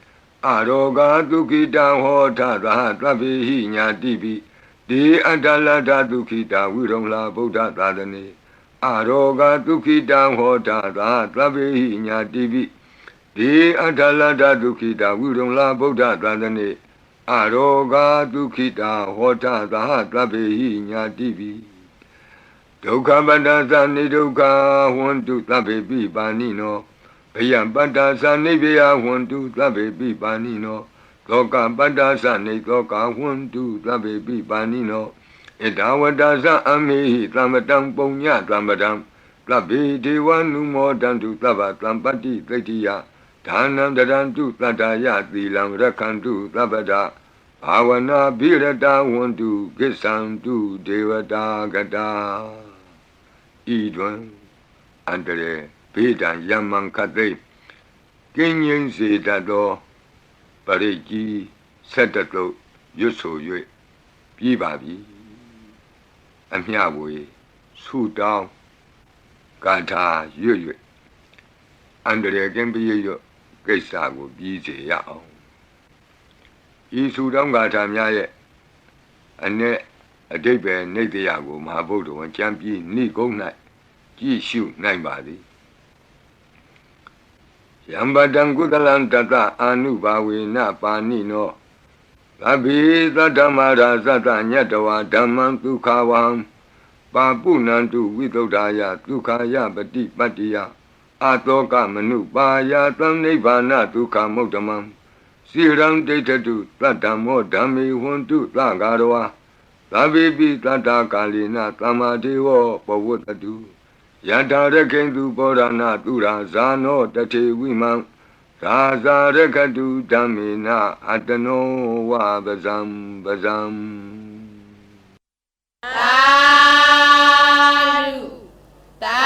အရောဂဒုက္ခိတံဟောထသာသဗ္ဗေဟိညာတိပိတိအတ္တလတ္တဒုက္ခိတာဝိရုံလာဗုဒ္ဓသာသနေအရောဂဒုက္ခိတံဟောထသာသဗ္ဗေဟိညာတိပိတိအတ္တလတ္တဒုက္ခိတာဝိရုံလာဗုဒ္ဓသာသနေအရောဂဒုက္ခိတာဟောထသာသဗ္ဗေဟိညာတိပိဒုက္ခပတ္တသနိဒုက္ခဟွန္တုသဗ္ဗေပိပါဏိနောဘယံပတ္တသနိဗ္ဗယဟွန္တုသဗ္ဗေပိပါဏိနောသောကပတ္တသနိသောကဟွန္တုသဗ္ဗေပိပါဏိနောဣဒဝတ္တသအမေဟိသမ္ပတံပုညသမ္ပတံသဗ္ဗေဒေဝနုမောတံတုသဗ္ဗသံပတ္တိသိတ္တိယဒါနံတရံတုတတ္တယသီလံရက္ခန္တုသဗ္ဗဒဘာဝနာဘိရတဝန္တုကိစ္ဆံတုဒေဝတာကတာဤတွင်အန္တရေဘေးဒံယမံခသိကင်းငြိမ်းစေတတ်သောပရိကြီးဆက်တတုရွတ်ဆို၍ပြီးပါပြီအမျှဝေဆုတောင်းကာထာရွတ်၍အန္တရေကင်းပြည့်ရွတ်ကိစ္စကိုပြီးစေရအောင်ဤဆုတောင်းကာထာများရဲ့အ내အဓိပ္ပာယ်နိတ္တယကိုမဟာဗုဒ္ဓဝံကျမ်းပြီးဏိကုံး၌ကြည့်ရှုနိုင်ပါသည်ယံပတံကုသလံတတအာနုဘာဝေနပါဏိနောသဗ္ဗေသတ္တမရာသတ္တညတဝါဓမ္မံဒုက္ခဝံပါပုဏ္ဏံတုဝိသုဒ္ဓာယဒုက္ခယပတိပတ္တိယအာတောကမနုပါယသံနိဗ္ဗာနဒုက္ခမုဒ္ဓမံစိရံဒိဋ္ဌတုသတ္တမောဓမ္မေဟွန္တုသဂါရဝါသဗ္ဗေပိတတ္တကာလိနသမ္မာဒေဝပဝတ္တုယထာရခိန္တုပောရဏသူရာဇာနောတထေဝိမံသာဇာရခတုဓမ္မေနအတနောဝပဇံပဇံသာဓုသာ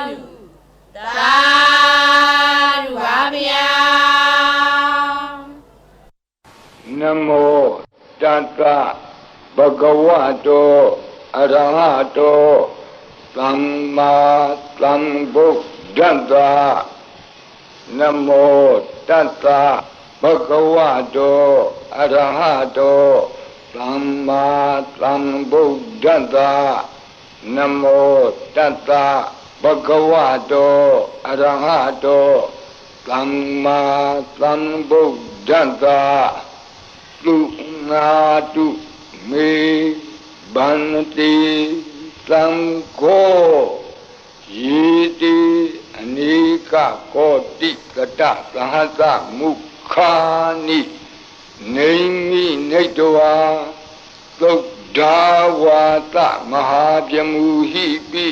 ဓုသာဓုပါဗျာနမောတတ္တဘဂဝတောအရဟတောသမ္မာသမ္ဗုဒ္ဓတ္တ นโมตัสสะภะคะวะโตอะระหะโตสัมมาสัมพุทธัสสะนโมตัสสะภะคะวะโตอะระหะโตสัมมาสัมพุทธัสสะตุนาตุเมบันติสังโฆยีติอเนกโกติกตะสหัสสะมุขานิเนมิเนตวาตุดาวาตะมหาเพียมุหิปิ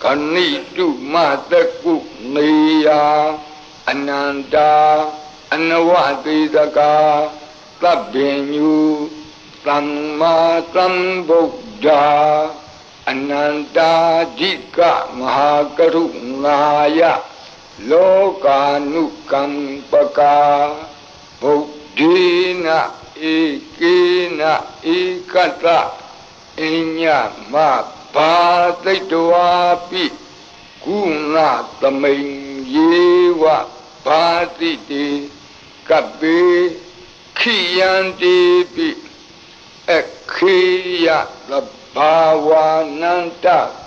กนิตุมาตะกุเนยาอนันตาอนวติตกาตัพเพญุสัมมาสัมพุทธาอนันตาจิกะมหากรุณายะโลกานุกัมปกาบุตถินะเอเกนะเอกัตตะอิญญามะภาติตวาปิกุณะตมิงเยวะภาติติกัปเปขิยันติปิเอขิยะละภาวานันต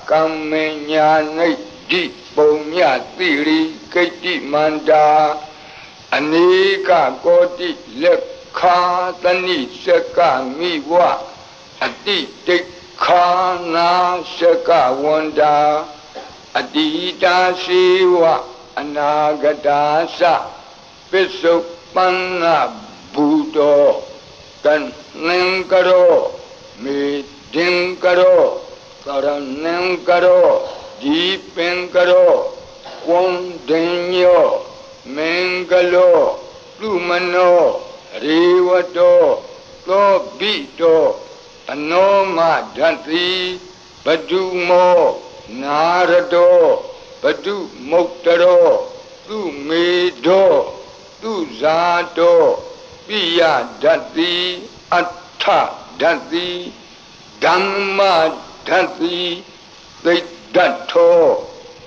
กัมเมญาณิจิปุญญาติริกิติมันดาอเนกโกติเลขาตนิสกามิวะอติติขานาสกาวันดาอดีตาสีวะอนาคตาสะปิสุปันนาบูโตกันนังกโรมิดิงกโรสรนังกโรดีเป็งกโรคงเดญโยเมงกโลลุมโนรีวโตโตบิโตอโนมาดันติปดุโมนารโตปดุมุตตโรตุเมโดตุဇာโตปิยดัตติอัฏฐดัตติธัมมาดัตติติดัตโธ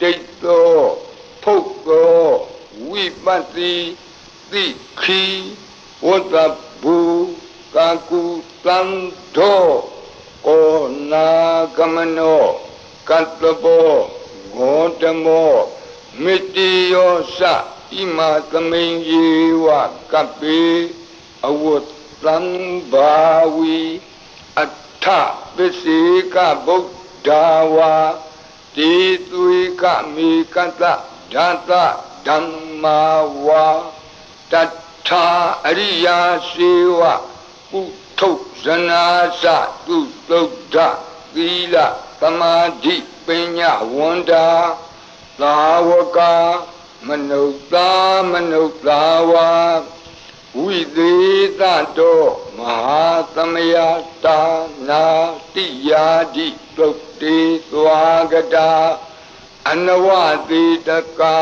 ติโตพุกโตวิปัสสิติขีวัตบุกากุตันโธโกนากมโนกัตตโปโกตโมมิติโยสะอิมาตมิงเยวะกัปเปอวุตตัมบาวีอัฏฐปิสิกบุตตาวาติตุยกมิกัตตะดัตตะธัมมาวาตัทธาอริยสีวะปุถุชนาสะตุตุดะศีลสมาธิปัญญาวันดาสาวกามนุษย์สาวาวิเศษโตมหาสมยตานาติยาดิตุติสวากตาอนวติตกา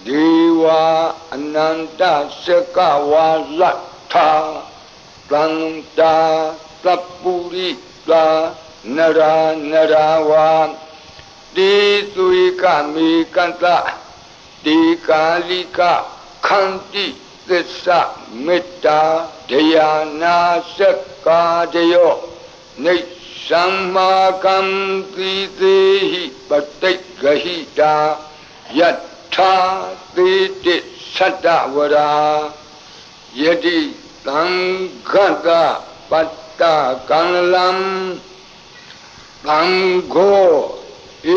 เดวาอนันตสกาวาลัทธาตันตาสัพปุริตานราวาติสุยกามิกันตะติกาลิกาขันติသစ္စာမေတ္တာတရားနာစက္ကာတယောနိသမ္မာကံတိသေဟိပတိတ်ဂဟိတာယထာသေတိသတ္တဝရာယတိသံဃတပတ္တကံလံသံဃောဣ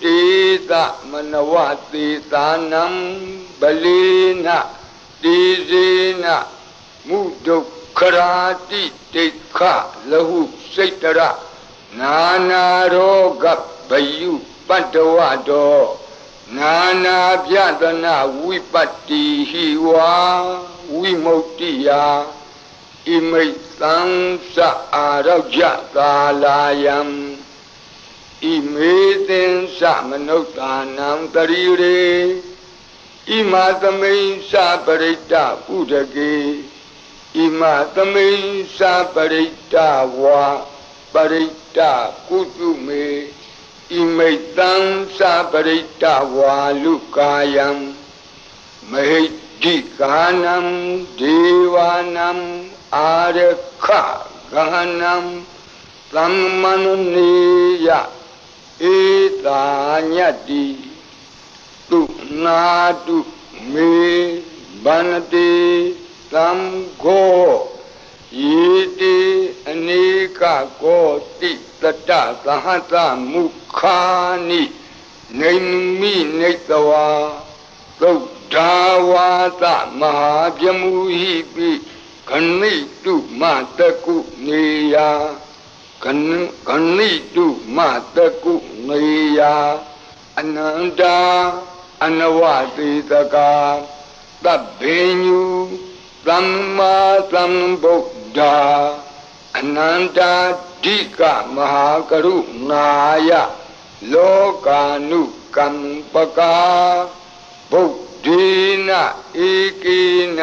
တိသမနဝတိသာနံဗလေနတိဇေနမုဒုက္ခရာတိတိခလဟုစိတ်တရနာနာရောဂဗယုပတ္တဝတောနာနာပြဒနာဝိပတ္တိဟိဝါဝိမု တိယဣမိတ်သံသအာရောကြကာလာယံဣမေသင်္စမနုဿာနံတရိရေဣမာသမိန်္စပရိတ္တပုဒကေဣမာသမိန်္စပရိတ္တဝါပရိတ္တကုတုမေဣမိတ်သံ္စပရိတ္တဝါလုကာယံ မဟိတိကာနံဒေဝနံအာရခဂဟနံသမ္မနနေယဧတာညတ္တိသူနာတုမေဗန္တိသံဃောယေတိအနေကကောတိတတသဟတမုခာနိနေမိနေတဝါသုဒ္ဓဝါသမဟာပြမူဟိပိခဏိတုမတကုနေယခဏိတုမတကုနေယအနန္တာအနဝတိတကာသဗ္ဗညုသမ္မာသမ္ဗုဒ္ဓအနန္တာဓိကမဟာကရုဏာယလောကာနုကမ္ပကာဗုဒ္ဓေနဧကေန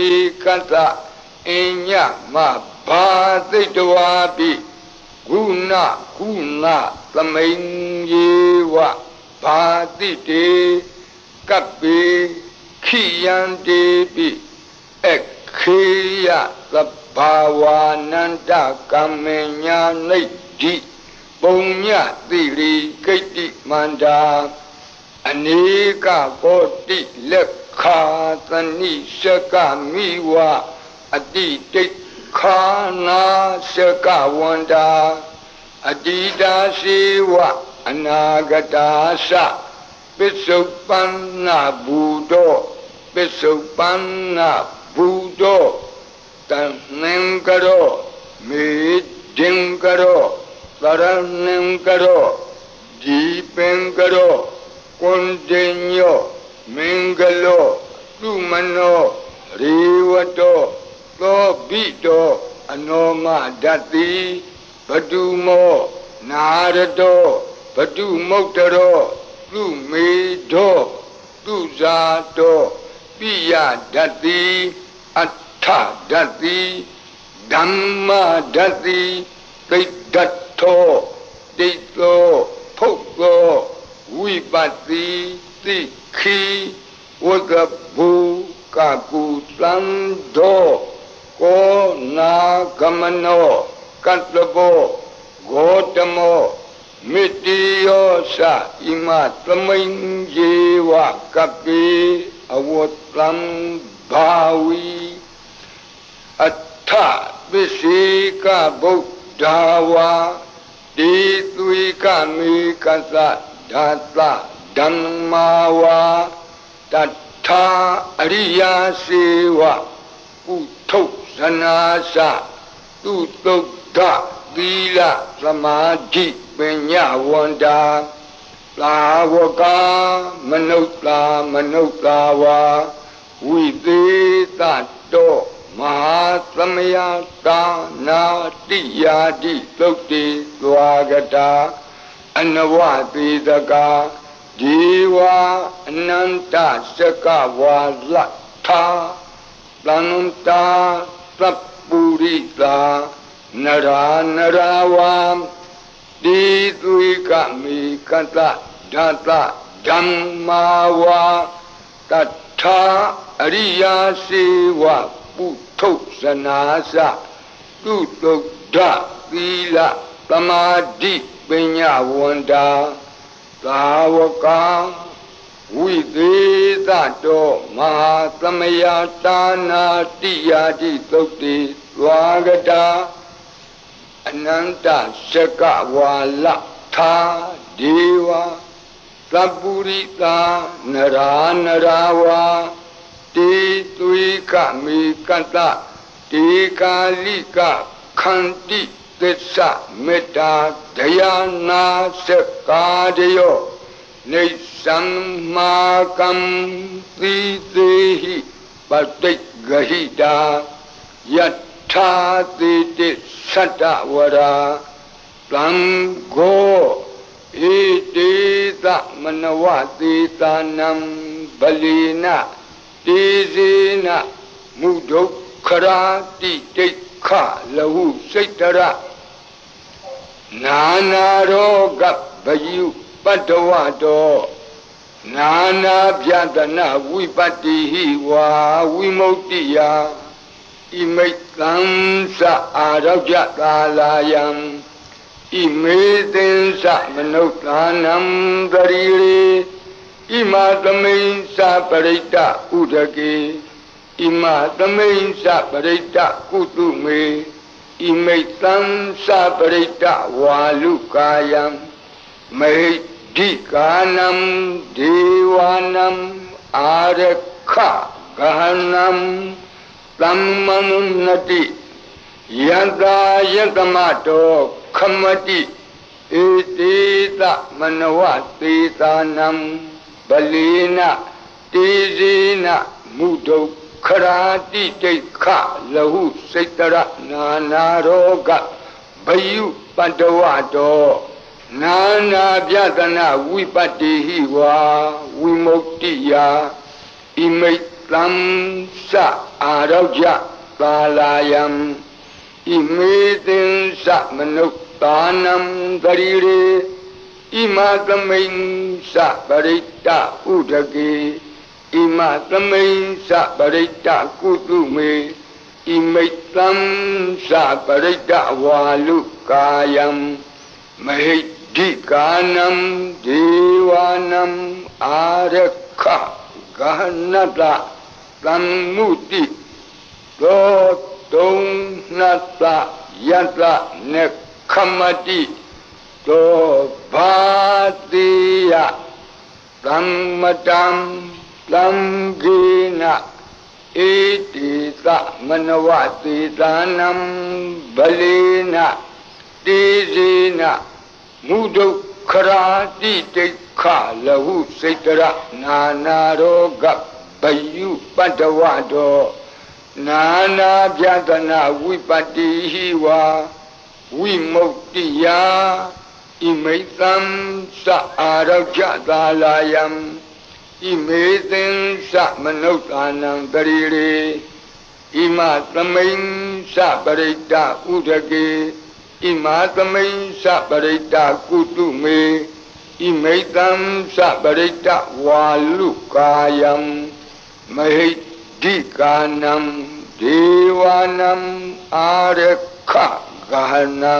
ဧကတအညမဘာသိတဝါပိဂုဏကုဏသမိန်ယေဝဘာတိတေကပ္ပေခိယံတေပိခေယသဗ္ဗဝါနန္တကမ္မညာနိဒ္ဓိပုံညတိရိကိတ္တိမန္တာအနေကကောတိလက်ခာသနိရှကမိဝအတိတိခာနာရှကဝန္တာအတိတာရှိဝအနာဂတာသပစ္စုပန္နဘူတောပစ္စုပန္နဘူတောတဏ္ဏံကရောမေဒင်ကရောသရဏံကရောဒီပင်ကရောကွန်တင်ညောမင်္ဂလောသူမနောရေဝတောသောဘိတောအနောမဒတ္တိဘတုမောနာရတောဘတုမုတ်တရောသူမေတောသူဇာတောပိယဒတ္တိအဋ္ဌဒတ္တိဓမ္မဒတ္တိသိတ္တထောတိတ္တောဖုတ်သောဝိပတ္တိသိခိဝကဘူကကုသံသောကောနာဂမနောကတ္တဘောဂေါတမောမေတ္တိယောသဣမသမိန်ယေဝကပိအဝတ္တံဘာဝီအထပစ္စေကဗုဒ္ဓဝါတိသွေကမေကသဓာတဓမ္မာဝါတထာအရိယာစေဝကုထုဇနာသသူတုဒ္ဓသီလသမာဓိပညာဝန္တာသာဝကမနုဿာမနုဿာဝါဝိသေသတောမဟာသမယတာနာတိယာတိသုတ်တိသွားကတာအနဝတိတကာဒီဝအနန္တစကဝါလထာသန္တာသပ္ပုရိတာနရာနရာဝံတိသွေကမေကတဓာတဓမ္မာဝါတထာအရိယာစေဝပုထုဇနာသသူတုဒ္ဓသီလသမာဓိပညာဝန္တာသာဝကဝိသေသတောမဟာသမယတာနာတိယာတိသုတ်တိသွားကတာအနန္တစကဝါလထာဒေဝသပ္ပုရိတာနရာနရာဝါတေသွေကမေကတတေကာလိကခန္တိသစ္စာမေတ္တာဒယာနာစကာတယောနေသံမာကံသီသေဟိပတိဂဟိတာယထာတိတိသတ္တဝရာသံဃောဣတိသမနဝတိတာနံဗလိနတေဇေနမုဒုက္ခရာတိတိခလဟုစိတ်တရနာနာရောဂဗယုပတ္တဝတော နာနာပြဒနာဝိပတ္တိဟိဝါဝိမု ക്തി ယဣမိတ်သံသအာရောကြသာလာယံဣမေသင်္စမနုဿာနံတရိရေဣမသမိန်္စပရိတ္တဥဒကေဣမသမိန်္စပရိတ္တကုတုမေဣမိတ်သံသပရိတ္တဝါလုကာယံမေဒိကာနံဒေဝနံအာရခဂဟနံသမ္မနုနတိယတ္တာယတမတောခမတိဧတေတမနဝသေသာနံဗလေနတေဇေနမုဒုခရာတိတိခလဟုစိတ္တရနာနာရောဂဘယုပတ္တဝတောနာနာပြဒနာဝိပတ္တိဟိဝါဝိမု ക്തി ယဣမိတ်သံသအာရောကြသာလာယံဣမေသင်္စမနုဿာနံတရိရေဣမသမိန်္စပရိတ္တဥဒကေဣမသမိန်္စပရိတ္တကုတုမေဣမိတ်သံသပရိတ္တဝါလုကာယံမဟိဒိကာနံဒေဝနံအာရခဂဟနတသမ္မုတိသောတုံနတယတနေခမတိသောဘာတိယသမ္မတံသံဂေနဧတိသမနဝသေသာနံဗလေနတေဇေနမုဒုခရာတိတိခလဟုစိတ္တရနာနာရောဂဘယုပတ္တဝတောနာနာပြဒနာဝိပတ္တိဟိဝါဝိမု ക്തി ယဣမိတ်သံသအာရောကြသာလာယံဣမေသင်္စမနုဿာနံတရိရေဣမသမိန်္စပရိတ္တဥဒကေဣမသမိန်္စပရိတ္တကုတုမေဣမိတ်သံသပရိတ္တဝါလုကာယံမဟိဒိကာနံဒေဝနံအာရခဂဟနံ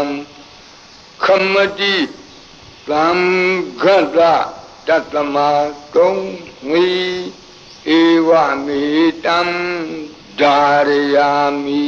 ခမတိသံဃတတတမတုံငီဧဝမေတံဓာရယာမိ